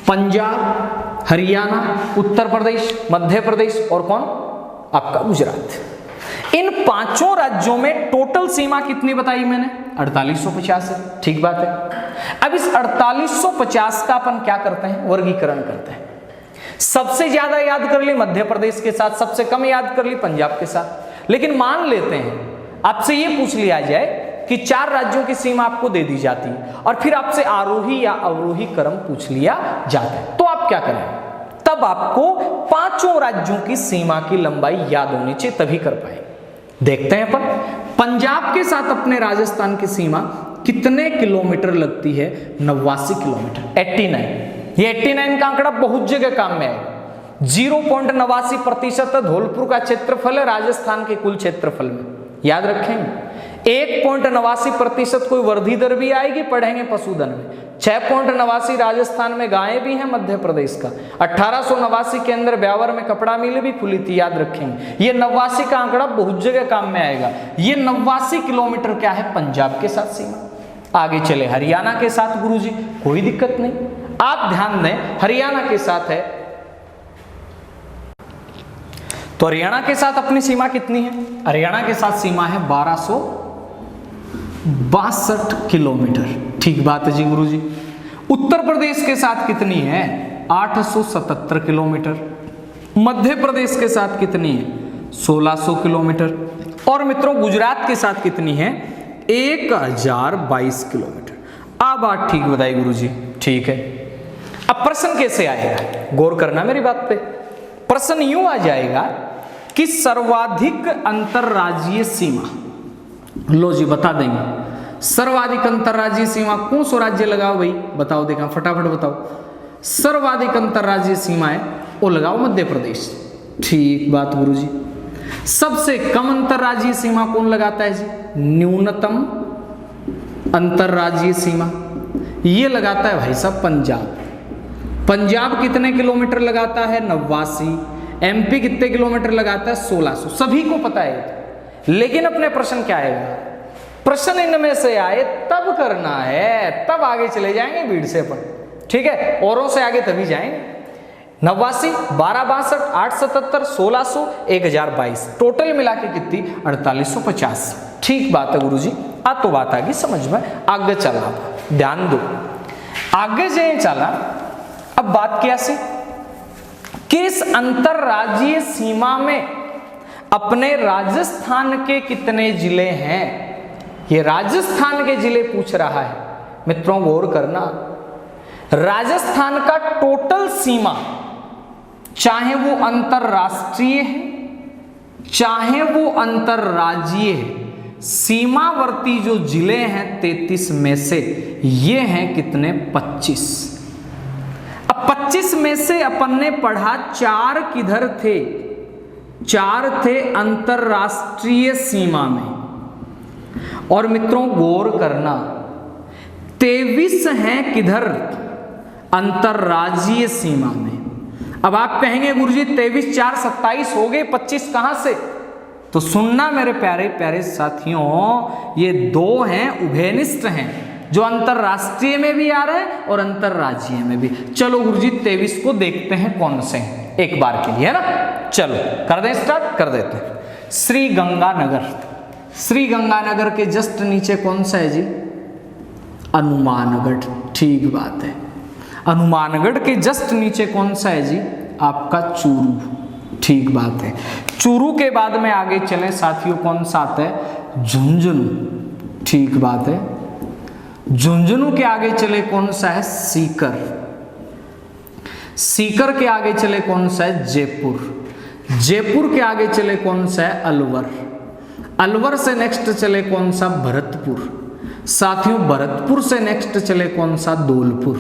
पंजाब, हरियाणा, उत्तर प्रदेश, मध्य प्रदेश और कौन, आपका गुजरात। इन 5 राज्यों में टोटल सीमा कितनी बताई मैंने, 4850 है। ठीक बात है। अब इस 4850 का अपन क्या करते हैं, वर्गीकरण करते हैं। सबसे ज्यादा याद कर ली मध्य प्रदेश के साथ, सबसे कम याद कर ली पंजाब के साथ। लेकिन मान लेते हैं आपसे ये पूछ लिया जाए कि 4 राज्यों की सीमा आपको दे दी जाती है और फिर आपसे आरोही या अवरोही क्रम पूछ लिया जाता है, तो आप क्या करें? तब आपको 5 राज्यों की सीमा की लंबाई याद होनी चाहिए, तभी कर पाएंगे। देखते हैं अपन, पंजाब के साथ अपने राजस्थान की सीमा कितने किलोमीटर लगती है, 89 किलोमीटर, 89। ये 89 का आंकड़ा बहुत जगह काम में है। 0.89% धौलपुर का क्षेत्रफल है राजस्थान के कुल क्षेत्रफल में, याद रखेंगे। 1.89% कोई वर्धिदर भी आएगी, पढ़ेंगे पशुधन में। 6.89 राजस्थान में गायें भी हैं मध्य प्रदेश का। 1889 के अंदर ब्यावर में कपड़ा मिल भी खुली थी, याद रखेंगे। ये 89 का आंकड़ा बहुत जगह काम में आएगा। ये 89 किलोमीटर क्या है, पंजाब के साथ सीमा। आगे चले हरियाणा के साथ गुरुजी, कोई दिक्कत नहीं, आप ध्यान दें, हरियाणा के साथ है तो हरियाणा के साथ अपनी सीमा कितनी है? हरियाणा के साथ सीमा है 1262 किलोमीटर। ठीक बात है जी गुरुजी। उत्तर प्रदेश के साथ कितनी है? 877 किलोमीटर। मध्य प्रदेश के साथ कितनी है? 1600 किलोमीटर। और मित्रों गुजरात के साथ कितनी है? 1022 किलोमीटर। आप बात ठीक बताई गुरुजी, ठीक है। अब प्रश्न कैसे आएगा, गौर करना मेरी बात पे। प्रश्न यूं आ जाएगा कि सर्वाधिक अंतरराज्यीय सीमा, लो जी बता देंगे। सर्वाधिक अंतरराज्यीय सीमा कौन सा राज्य लगाओ भाई, बताओ, देखा फटाफट बताओ। सर्वाधिक अंतरराज्यीय सीमा है वो लगाओ मध्य प्रदेश। ठीक बात गुरुजी। सबसे कम अंतरराज्यीय सीमा कौन लगाता है जी? न्यूनतम अंतरराज्यीय सीमा ये लगाता है भाई साहब पंजाब। पंजाब कितने किलोमीटर लगाता है? 89। एमपी कितने किलोमीटर लगाता है? 1600, सभी को पता है। लेकिन अपने प्रश्न क्या आएगा? प्रश्न इनमें से आए तब करना है, तब आगे चले जाएंगे भीड़ से अपन, ठीक है, औरों से आगे तभी जाएंगे। 89, 1262, 877, 1600, 1022, टोटल मिला के कितनी? 4850। ठीक बात है गुरुजी, आज तो बात आ गई समझ में। आगे चला, ध्यान दो, आगे जे चला। अब बात क्या सी कि इस अंतरराज्यीय सीमा में अपने राजस्थान के कितने जिले हैं? ये राजस्थान के जिले पूछ रहा है मित्रों, गौर करना। राजस्थान का टोटल सीमा, चाहे वो अंतरराष्ट्रीय है चाहे वो अंतरराज्यीय है, सीमावर्ती जो जिले हैं 33 में से ये हैं कितने? 25। अब 25 में से अपन ने पढ़ा 4 किधर थे? 4 थे अंतरराष्ट्रीय सीमा में। और मित्रों गौर करना, 23 हैं किधर? अंतरराज्यीय सीमा में। अब आप कहेंगे गुरुजी 23 4 27 हो गए, 25 कहां से? तो सुनना मेरे प्यारे प्यारे साथियों, ये 2 हैं उभयनिष्ठ हैं, जो अंतरराष्ट्रीय में भी आ रहे हैं और अंतरराज्यीय में भी। चलो गुरुजी 23 को देखते हैं कौन से हैं एक बार के लिए, है ना। चलो कर दें, स्टार्ट कर देते हैं। श्री गंगानगर, श्री गंगानगर के जस्ट नीचे कौन सा है जी? हनुमानगढ़, ठीक बात है। हनुमानगढ़ के जस्ट नीचे कौन सा है जी? आपका चूरू, ठीक बात है। चूरू के बाद में आगे चले साथियों, कौन सा आता है? झुंझुनू, ठीक बात है। झुंझुनू के आगे चले कौन सा है? सीकर। सीकर के आगे चले कौन सा है? जयपुर। जयपुर के आगे चले कौन सा है? अलवर। अलवर से नेक्स्ट चले कौन सा? भरतपुर। साथियों भरतपुर से नेक्स्ट चले कौन सा? धौलपुर।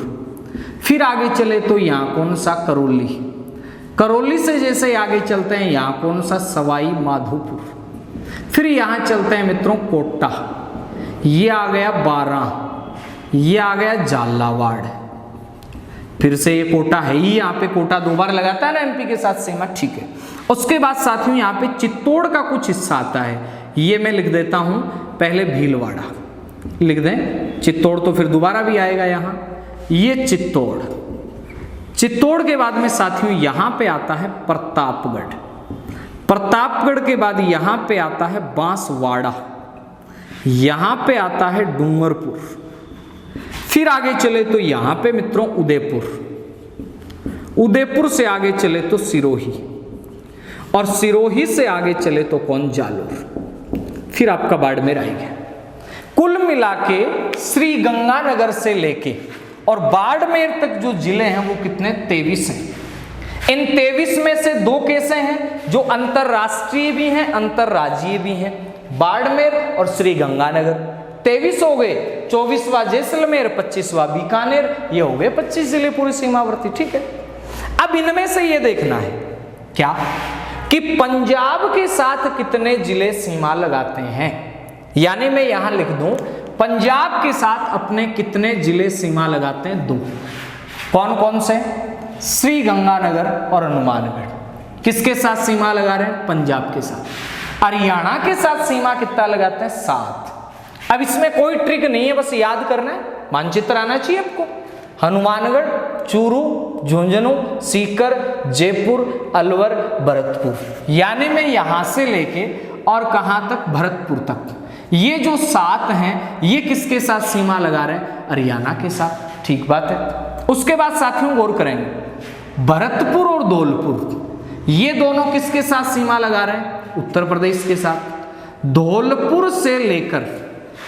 फिर आगे चले तो यहाँ कौन सा? करौली। करौली से जैसे आगे चलते हैं यहाँ कौन सा? सवाई माधोपुर। फिर यहाँ चलते हैं मित्रों कोटा, ये आ गया बारां, ये आ गया झालावाड़। फिर से ये कोटा है ही, यहाँ पे कोटा 2 बार लगाता है ना एमपी के साथ सीमा, ठीक है। उसके बाद साथियों यहाँ पे चित्तौड़ का कुछ हिस्सा आता है, ये मैं लिख देता हूँ पहले, भीलवाड़ा लिख दें। चित्तौड़ तो फिर दोबारा भी आएगा यहाँ, ये चित्तौड़। चित्तौड़ के बाद में साथियों यहाँ पे आता है प्रतापगढ़। प्रतापगढ़ के बाद यहाँ पे आता है बांसवाड़ा, यहाँ पे आता है डूंगरपुर। फिर आगे चले तो यहाँ पे मित्रों उदयपुर। उदयपुर से आगे चले तो सिरोही, और सिरोही से आगे चले तो कौन? जालोर। फिर आपका बाड़मेर आएगा। कुल मिला के श्री गंगानगर से लेके और बाड़मेर तक जो जिले हैं वो कितने? 23 हैं। इन 23 में से 2 कैसे हैं? जो अंतरराष्ट्रीय भी हैं अंतरराज्यीय भी हैं, बाड़मेर और श्री गंगानगर। 23 हो गए, 24वां जैसलमेर, 25वां बीकानेर, ये हो गए 25 जिले पूरी सीमावर्ती, ठीक है। अब इनमें से ये देखना है क्या कि पंजाब के साथ कितने जिले सीमा लगाते हैं, यानी मैं यहां लिख दूं पंजाब के साथ अपने कितने जिले सीमा लगाते हैं? 2। कौन कौन से? श्री गंगानगर और हनुमानगढ़। किसके साथ सीमा लगा रहे हैं? पंजाब के साथ। हरियाणा के साथ सीमा कितना लगाते हैं? 7। अब इसमें कोई ट्रिक नहीं है, बस याद करना है, मानचित्र आना चाहिए आपको। हनुमानगढ़, चूरू, झुंझुनू, सीकर, जयपुर, अलवर, भरतपुर, यानी मैं यहां से लेके और कहां तक? भरतपुर तक। ये जो 7 हैं ये किसके साथ सीमा लगा रहे हैं? हरियाणा के साथ, ठीक बात है। उसके बाद साथियों गौर करेंगे, भरतपुर और धौलपुर ये दोनों किसके साथ सीमा लगा रहे हैं? उत्तर प्रदेश के साथ। धौलपुर से लेकर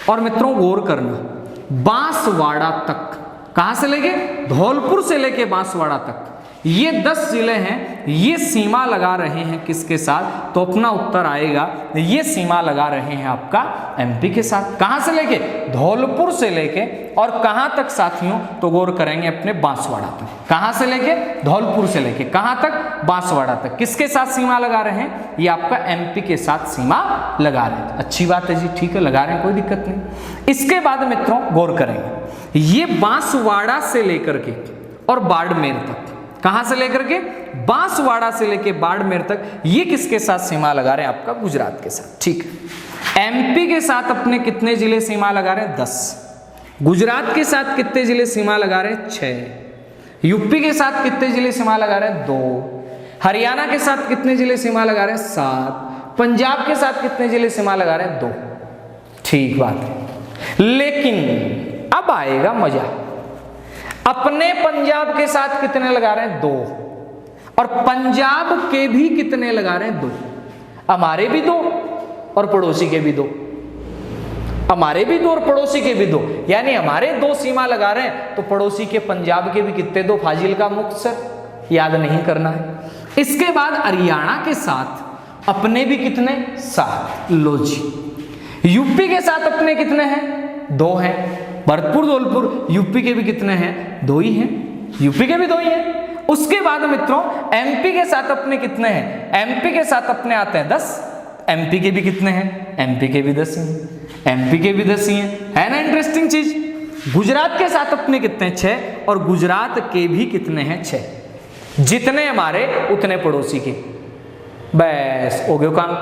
और मित्रों गौर करना बांसवाड़ा तक, कहां से लेके? धौलपुर से लेके बांसवाड़ा तक, ये 10 जिले हैं, ये सीमा लगा रहे हैं किसके साथ? तो अपना उत्तर आएगा ये सीमा लगा रहे हैं आपका एमपी के साथ। कहां से लेके? धौलपुर से लेके और कहां तक साथियों? तो गौर करेंगे अपने बांसवाड़ा तक। कहां से लेके? धौलपुर से लेके कहां तक? बांसवाड़ा तक। किसके साथ सीमा लगा रहे हैं? ये आपका एमपी के साथ सीमा लगा रहे हैं। अच्छी बात है जी, ठीक है, लगा रहे हैं, कोई दिक्कत नहीं। इसके बाद मित्रों गौर करेंगे, ये बांसवाड़ा से लेकर के और बाड़मेर तक कहां से लेकर के, बांसवाड़ा से लेकर बाड़मेर तक, ये किसके साथ सीमा लगा रहे हैं, आपका गुजरात के साथ। ठीक है, एमपी के साथ अपने कितने जिले सीमा लगा रहे हैं, 10। गुजरात के साथ कितने जिले सीमा लगा रहे हैं, 6। यूपी के साथ कितने जिले सीमा लगा रहे हैं, 2। हरियाणा के साथ कितने जिले सीमा लगा रहे हैं, 7। पंजाब के साथ कितने जिले सीमा लगा रहे हैं, 2। ठीक बात है, लेकिन अब आएगा मजा। अपने पंजाब के साथ कितने लगा रहे हैं, 2, और पंजाब के भी कितने लगा रहे हैं, 2। हमारे भी 2 और पड़ोसी के भी 2, हमारे भी 2 और पड़ोसी के भी 2, यानी हमारे 2 सीमा लगा रहे हैं, तो पड़ोसी के पंजाब के भी कितने 2, फाजिल का मुक्तसर, याद नहीं करना है। इसके बाद हरियाणा के साथ अपने भी कितने, 7। लो जी, यूपी के साथ अपने कितने हैं, 2 हैं। भरतपुर धौलपुर यूपी के भी कितने हैं, 2 ही हैं, यूपी के भी 2 ही हैं। उसके बाद मित्रों एमपी के साथ अपने कितने हैं, एमपी के साथ अपने आते हैं 10। एमपी के भी कितने हैं, एमपी के भी 10 हैं, एमपी के भी 10 ही हैं, है ना इंटरेस्टिंग चीज। गुजरात के साथ अपने कितने हैं, 6, और गुजरात के भी कितने हैं, 6। जितने हमारे उतने पड़ोसी के, बस हो गया काम।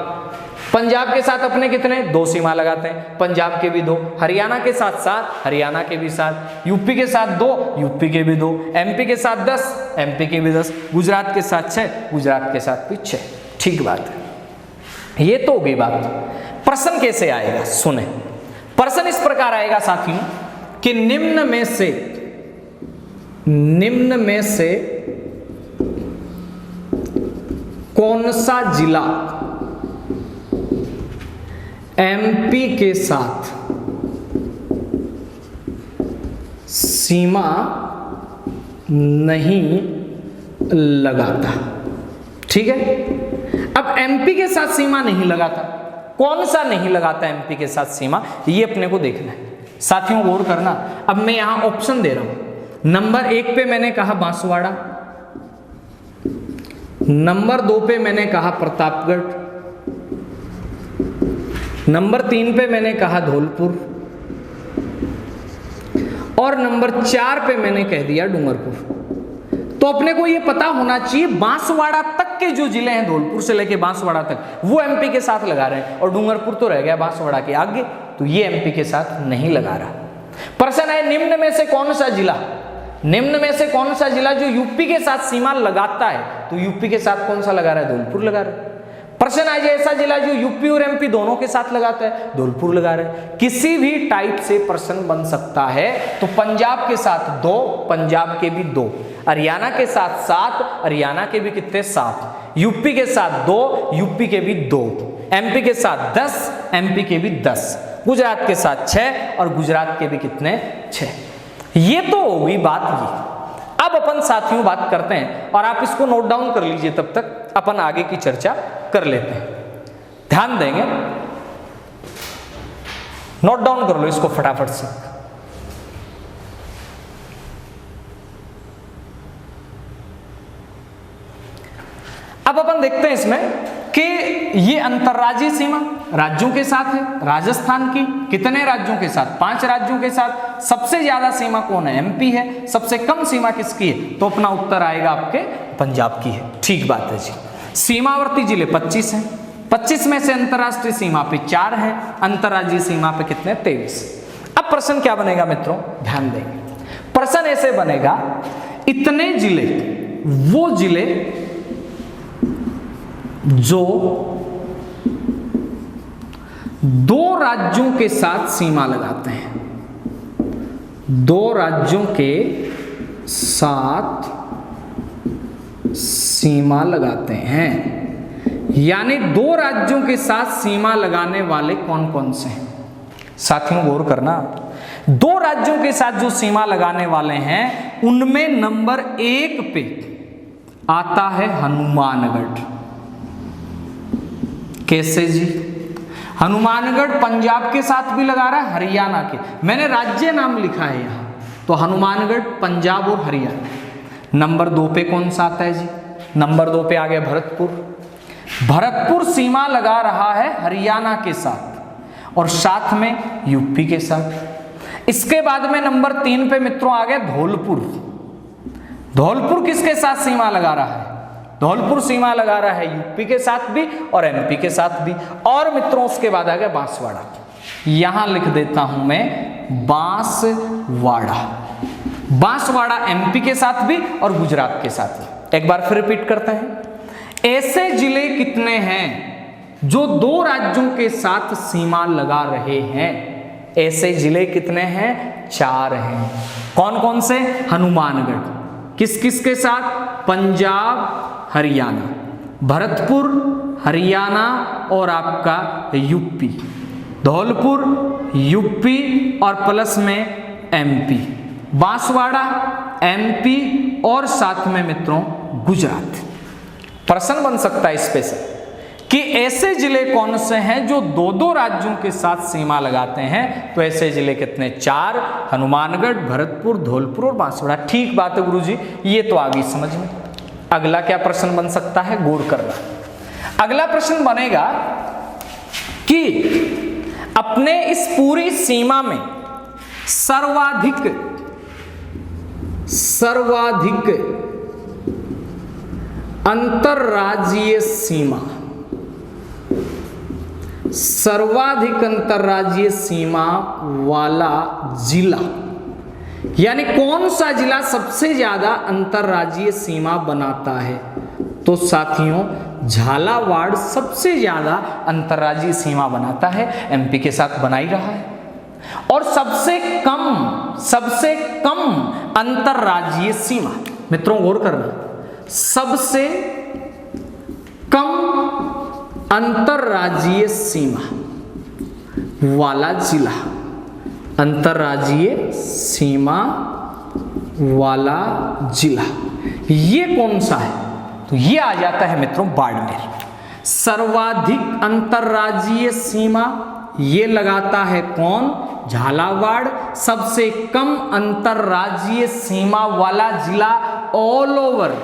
पंजाब के साथ अपने कितने, 2 सीमा लगाते हैं, पंजाब के भी 2, हरियाणा के साथ 7, हरियाणा के भी 7, यूपी के साथ 2, यूपी के भी 2, एमपी के साथ 10, एमपी के भी 10, गुजरात के साथ 6, गुजरात के साथ भी 6। ठीक बात है, ये तो हो गई बात। प्रश्न कैसे आएगा, सुने। प्रश्न इस प्रकार आएगा साथियों कि निम्न में से कौन सा जिला एमपी के साथ सीमा नहीं लगाता। ठीक है, अब एमपी के साथ सीमा नहीं लगाता, कौन सा नहीं लगाता एमपी के साथ सीमा, ये अपने को देखना है साथियों, गौर करना। अब मैं यहां ऑप्शन दे रहा हूं। नंबर 1 पे मैंने कहा बांसवाड़ा, नंबर 2 पे मैंने कहा प्रतापगढ़, नंबर 3 पे मैंने कहा धौलपुर, और नंबर 4 पे मैंने कह दिया डूंगरपुर। तो अपने को ये पता होना चाहिए बांसवाड़ा तक के जो जिले हैं, धौलपुर से लेके बांसवाड़ा तक, वो एमपी के साथ लगा रहे हैं, और डूंगरपुर तो रह गया बांसवाड़ा के आगे, तो ये एमपी के साथ नहीं लगा रहा। प्रश्न है निम्न में से कौन सा जिला, निम्न में से कौन सा जिला जो यूपी के साथ सीमा लगाता है, तो यूपी के साथ कौन सा लगा रहा है, धौलपुर लगा रहा है। प्रश्न आ जाए ऐसा जिला जो यूपी और एमपी दोनों के साथ लगाता है, धौलपुर लगा रहे हैं। किसी भी टाइप से प्रश्न बन सकता है। तो पंजाब के साथ 2, पंजाब के भी 2, हरियाणा के साथ 7, हरियाणा के भी कितने 7, यूपी के साथ 2, यूपी के भी 2, एमपी के साथ 10, एमपी के भी 10, गुजरात के साथ 6, और गुजरात के भी कितने 6। ये तो होगी बात ये। अब अपन साथियों बात करते हैं, और आप इसको नोट डाउन कर लीजिए, तब तक अपन आगे की चर्चा कर लेते हैं। ध्यान देंगे, नोट डाउन कर लो इसको फटाफट से। अब अपन देखते हैं इसमें कि ये अंतर्राज्यीय सीमा राज्यों के साथ है। राजस्थान की कितने राज्यों के साथ, 5 राज्यों के साथ। सबसे ज्यादा सीमा कौन है, एमपी है। सबसे कम सीमा किसकी है, तो अपना उत्तर आएगा आपके पंजाब की है। ठीक बात है जी। सीमावर्ती जिले 25 हैं, 25 में से अंतर्राष्ट्रीय सीमा पे 4 हैं, अंतर्राज्यीय सीमा पे कितने 23। अब प्रश्न क्या बनेगा मित्रों, ध्यान देंगे। प्रश्न ऐसे बनेगा, इतने जिले, वो जिले जो 2 राज्यों के साथ सीमा लगाते हैं, 2 राज्यों के साथ सीमा लगाते हैं, यानी 2 राज्यों के साथ सीमा लगाने वाले कौन कौन से हैं। साथियों गौर करना, 2 राज्यों के साथ जो सीमा लगाने वाले हैं उनमें नंबर 1 पे आता है हनुमानगढ़। कैसे जी, हनुमानगढ़ पंजाब के साथ भी लगा रहा है, हरियाणा के, मैंने राज्य नाम लिखा है यहां, तो हनुमानगढ़ पंजाब और हरियाणा। नंबर 2 पे कौन सा आता है जी, नंबर 2 पे आ गया भरतपुर। भरतपुर सीमा लगा रहा है हरियाणा के साथ और साथ में यूपी के साथ। इसके बाद में नंबर 3 पे मित्रों आ गया धौलपुर। धौलपुर किसके साथ सीमा लगा रहा है? धौलपुर सीमा लगा रहा है यूपी के साथ भी और एमपी के साथ भी। और मित्रों उसके बाद आ गया बांसवाड़ा, यहां लिख देता हूं मैं बांसवाड़ा। बांसवाड़ा एमपी के साथ भी और गुजरात के साथ भी। एक बार फिर रिपीट करते हैं, ऐसे जिले कितने हैं जो दो राज्यों के साथ सीमा लगा रहे हैं? ऐसे जिले कितने हैं? 4 हैं। कौन कौन से? हनुमानगढ़, किस किस के साथ? पंजाब हरियाणा, भरतपुर हरियाणा और आपका यूपी, धौलपुर यूपी और प्लस में एमपी, बांसवाड़ा एमपी और साथ में मित्रों गुजरात। प्रश्न बन सकता है इस पे से कि ऐसे जिले कौन से हैं जो दो दो राज्यों के साथ सीमा लगाते हैं? तो ऐसे जिले कितने? 4, हनुमानगढ़, भरतपुर, धौलपुर और बांसवाड़ा। ठीक बात है गुरुजी, ये तो आ गई समझ में। अगला क्या प्रश्न बन सकता है? गौर करना। अगला प्रश्न बनेगा कि अपने इस पूरी सीमा में सर्वाधिक अंतरराज्यीय सीमा, सर्वाधिक अंतरराज्यीय सीमा वाला जिला, यानी कौन सा जिला सबसे ज्यादा अंतरराज्यीय सीमा बनाता है? तो साथियों झालावाड़ सबसे ज्यादा अंतरराज्यीय सीमा बनाता है, एमपी के साथ बना ही रहा है। और सबसे कम अंतरराज्यीय सीमा, मित्रों गौर करना, सबसे कम अंतरराज्यीय सीमा वाला जिला, अंतरराज्यीय सीमा वाला जिला, ये कौन सा है? तो ये आ जाता है मित्रों बाड़मेर। सर्वाधिक अंतरराज्यीय सीमा ये लगाता है कौन? झालावाड़। सबसे कम अंतरराज्यीय सीमा वाला जिला ऑल ओवर,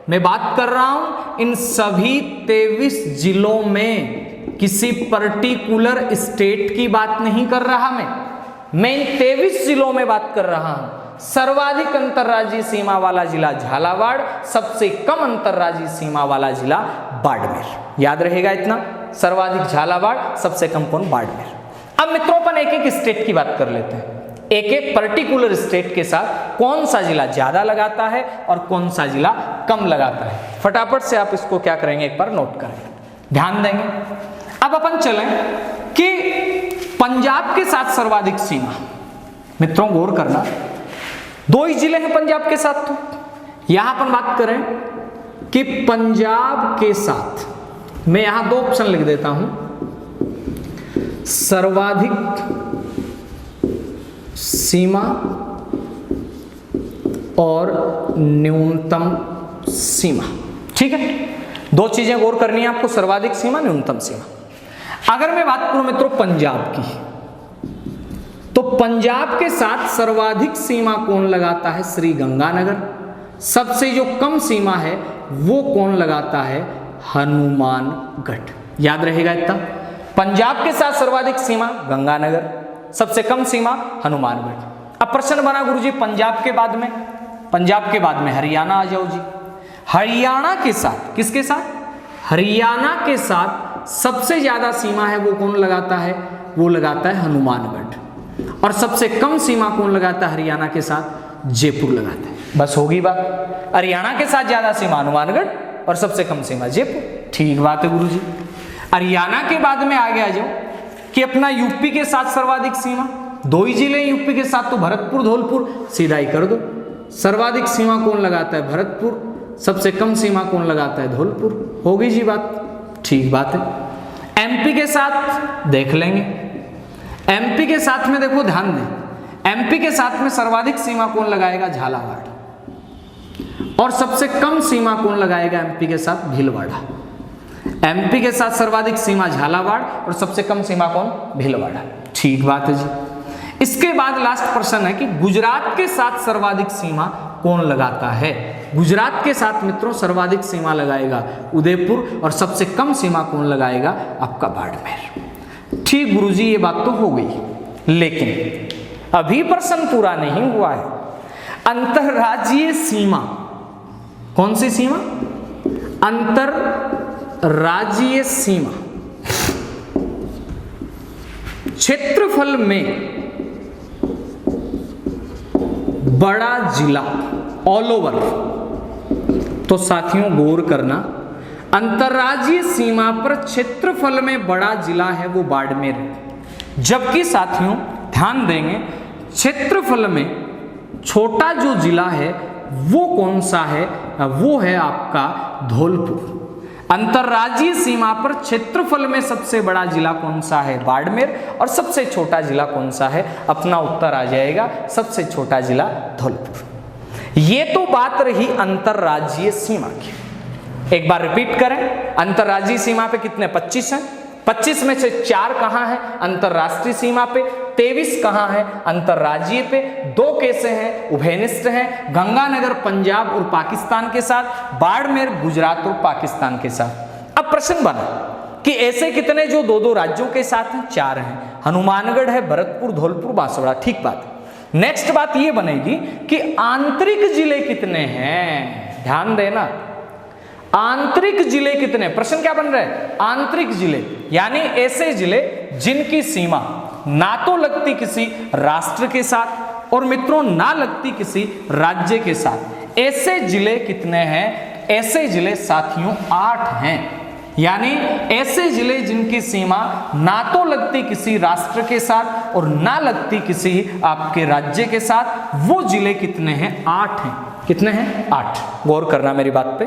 मैं बात कर रहा हूं इन सभी 23 जिलों में, किसी पर्टिकुलर स्टेट की बात नहीं कर रहा मैं इन 23 जिलों में बात कर रहा हूं। सर्वाधिक अंतरराज्यीय सीमा वाला जिला झालावाड़, सबसे कम अंतरराज्यीय सीमा वाला जिला बाड़मेर। याद रहेगा इतना, सर्वाधिक झालावाड़, सबसे कम कौन? बाड़मेर। अब मित्रों अपन एक एक स्टेट की बात कर लेते हैं, एक एक पर्टिकुलर स्टेट के साथ कौन सा जिला ज्यादा लगाता है और कौन सा जिला कम लगाता है। फटाफट से आप इसको क्या करेंगे, एक बार नोट करेंगे, ध्यान देंगे। अब अपन चलें कि पंजाब के साथ सर्वाधिक सीमा, मित्रों गौर करना, 2 ही जिले हैं पंजाब के साथ। तो यहां अपन बात करें कि पंजाब के साथ, मैं यहां 2 ऑप्शन लिख देता हूं, सर्वाधिक सीमा और न्यूनतम सीमा। ठीक है, 2 चीजें गौर करनी है आपको, सर्वाधिक सीमा, न्यूनतम सीमा। अगर मैं बात करूं मित्रों पंजाब की, तो पंजाब के साथ सर्वाधिक सीमा कौन लगाता है? श्री गंगानगर। सबसे जो कम सीमा है वो कौन लगाता है? हनुमानगढ़। याद रहेगा इतना, पंजाब के साथ सर्वाधिक सीमा गंगानगर, सबसे कम सीमा हनुमानगढ़। अब प्रश्न बना गुरुजी पंजाब के बाद में हरियाणा आ जाओ जी। हरियाणा के साथ, किसके साथ? हरियाणा के साथ सबसे ज्यादा सीमा है वो कौन लगाता है? वो लगाता है हनुमानगढ़। और सबसे कम सीमा कौन लगाता है हरियाणा के साथ? जयपुर लगाता है। बस होगी बात, हरियाणा के साथ ज्यादा सीमा हनुमानगढ़ और सबसे कम सीमा जयपुर। ठीक बात है गुरुजी। हरियाणा के बाद में आगे आ जाओ कि अपना यूपी के साथ सर्वाधिक सीमा, 2 ही जिले यूपी के साथ, तो भरतपुर धौलपुर सीधा ही कर दो। सर्वाधिक सीमा कौन लगाता है? भरतपुर। सबसे कम सीमा कौन लगाता है? धौलपुर। हो गई जी बात, ठीक बात है। एमपी के साथ देख लेंगे, एमपी के साथ में देखो ध्यान दें, एमपी के साथ में सर्वाधिक सीमा कौन लगाएगा? झालावाड़। और सबसे कम सीमा कौन लगाएगा एमपी के साथ? भीलवाड़ा। एमपी के साथ सर्वाधिक सीमा झालावाड़ और सबसे कम सीमा कौन? भीलवाड़ा। ठीक बात है जी। इसके बाद लास्ट प्रश्न है कि गुजरात के साथ सर्वाधिक सीमा कौन लगाता है? गुजरात के साथ मित्रों सर्वाधिक सीमा लगाएगा उदयपुर और सबसे कम सीमा कौन लगाएगा? आपका बाड़मेर। ठीक गुरुजी, ये बात तो हो गई, लेकिन अभी प्रश्न पूरा नहीं हुआ है। अंतरराज्यीय सीमा, कौन सी सीमा? अंतरराज्यीय सीमा। क्षेत्रफल में बड़ा जिला ऑल ओवर, तो साथियों गौर करना, अंतरराज्यीय सीमा पर क्षेत्रफल में बड़ा जिला है वो बाड़मेर है, जबकि साथियों ध्यान देंगे क्षेत्रफल में छोटा जो जिला है वो कौन सा है? वो है आपका धौलपुर। अंतरराज्यीय सीमा पर क्षेत्रफल में सबसे बड़ा जिला कौन सा है? बाड़मेर। और सबसे छोटा जिला कौन सा है? अपना उत्तर आ जाएगा, सबसे छोटा जिला धौलपुर। ये तो बात रही अंतरराज्यीय सीमा की। एक बार रिपीट करें, अंतरराज्यीय सीमा पे कितने? 25 हैं। 25 में से 4 कहां है? अंतरराष्ट्रीय सीमा पे। 23 कहां है? अंतरराज्यीय पे। 2 कैसे हैं? उभयनिष्ठ हैं, गंगानगर पंजाब और पाकिस्तान के साथ, बाड़मेर गुजरात और पाकिस्तान के साथ। अब प्रश्न बना कि ऐसे कितने जो 2-2 राज्यों के साथ हैं? 4 हैं, हनुमानगढ़ है, भरतपुर, धौलपुर, बांसवाड़ा। ठीक बात। नेक्स्ट बात ये बनेगी कि आंतरिक जिले कितने हैं? ध्यान देना, आंतरिक जिले कितने? प्रश्न क्या बन रहा है? आंतरिक जिले, यानी ऐसे जिले जिनकी सीमा ना तो लगती किसी राष्ट्र के साथ और मित्रों ना लगती किसी राज्य के साथ। ऐसे जिले कितने हैं? ऐसे जिले साथियों 8 हैं, यानी ऐसे जिले जिनकी सीमा ना तो लगती किसी राष्ट्र के साथ और ना लगती किसी आपके राज्य के साथ, वो जिले कितने हैं? 8 हैं। कितने हैं? 8। गौर करना मेरी बात पे,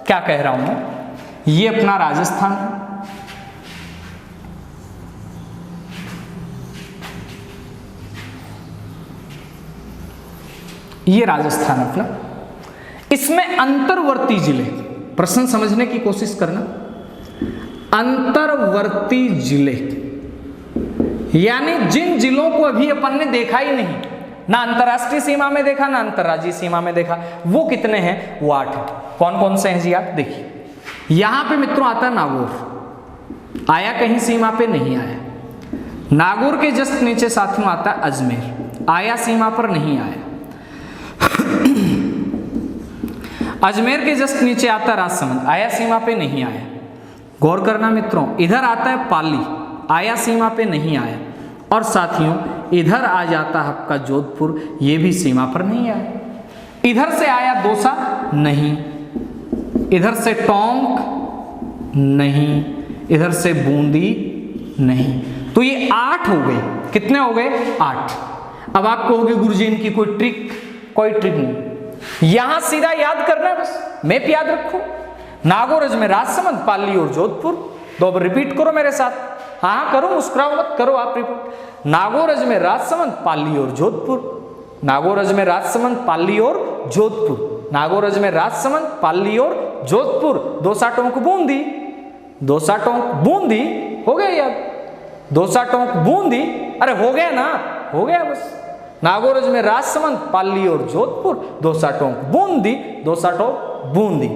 क्या कह रहा हूं मैं। ये अपना राजस्थान है, ये राजस्थान अपना। इसमें अंतर्वर्ती जिले, प्रश्न समझने की कोशिश करना, अंतर्वर्ती जिले यानी जिन जिलों को अभी अपन ने देखा ही नहीं, ना अंतरराष्ट्रीय सीमा में देखा ना अंतरराज्यीय सीमा में देखा, वो कितने हैं? वो 8 हैं। कौन कौन से हैं जी? आप देखिए, यहां पे मित्रों आता है नागौर, आया कहीं सीमा पे? नहीं आया। नागौर के जस्ट नीचे साथियों आता है अजमेर, आया सीमा पर? नहीं आया। अजमेर के जस्ट नीचे आता है राजसमंद, आया सीमा पे? नहीं आया। गौर करना मित्रों, इधर आता है पाली, आया सीमा पे? नहीं आया। और साथियों इधर आ जाता है आपका जोधपुर, ये भी सीमा पर नहीं आया। इधर से आया दौसा? नहीं। इधर से टोंक? नहीं। इधर से बूंदी? नहीं। तो ये 8 हो गए। कितने हो गए? 8। अब आप कहोगे गुरुजी इनकी कोई ट्रिक? कोई ट्रिक नहीं, यहां सीधा याद करना है, बस मैप याद रखो। नागौर, अजमेर, राजसमंद, पाली और जोधपुर। 2 बार रिपीट करो मेरे साथ। हाँ करो, मुस्कुराओ मत, करो आप रिपीट। नागौर, अजमेर, राजसमंद, पाली और जोधपुर। नागौर, अजमेर, राजसमंद, पाली और जोधपुर। नागौर, अजमेर, राजसमंद, पाली और जोधपुर। दौसा, टोंक, बूंदी। दौसा, टोंक, बूंदी। हो गया याद? दौसा, टोंक, बूंदी। अरे हो गया ना, हो गया बस। नागौर, अजमेर, राजसमंद, पाली और जोधपुर। दौसा, टोंक, बूंदी। दौसा, टोंक, बूंदी।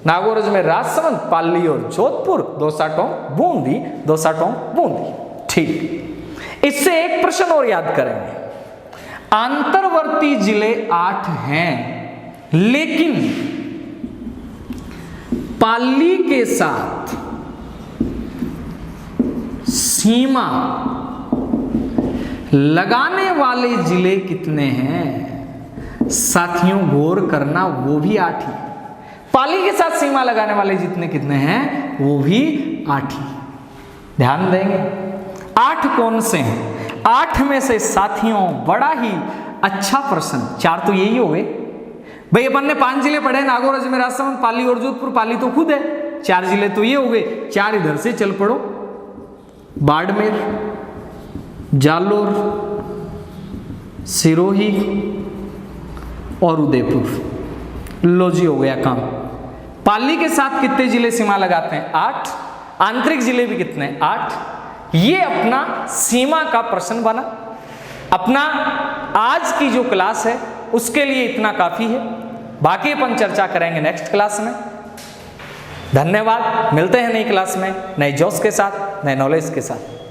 नागौर, अजमेर, राजसमंद, पाली और जोधपुर। दौसा, टोंक, बूंदी। दौसा, टोंक, बूंदी। ठीक, इससे एक प्रश्न और याद करेंगे। अंतर्वर्ती जिले 8 हैं, लेकिन पाली के साथ सीमा लगाने वाले जिले कितने हैं? साथियों गौर करना, वो भी 8 ही। पाली के साथ सीमा लगाने वाले जितने कितने हैं? वो भी 8 ही। ध्यान देंगे, 8 कौन से हैं? 8 में से साथियों बड़ा ही अच्छा प्रश्न, 4 तो यही हो गए भाई। अपन ने 5 जिले पढ़े, नागौर, अजमेर, राजसमंद, पाली और जोधपुर। पाली तो खुद है, 4 जिले तो ये हो गए। 4 इधर से चल पड़ो, बाड़मेर, जालोर, सिरोही और उदयपुर। लो जी, हो गया काम। पाली के साथ कितने जिले सीमा लगाते हैं? 8। आंतरिक जिले भी कितने? 8। ये अपना सीमा का प्रश्न बना। अपना आज की जो क्लास है उसके लिए इतना काफी है, बाकी अपन चर्चा करेंगे नेक्स्ट क्लास में। धन्यवाद, मिलते हैं नई क्लास में नए जोश के साथ, नए नॉलेज के साथ।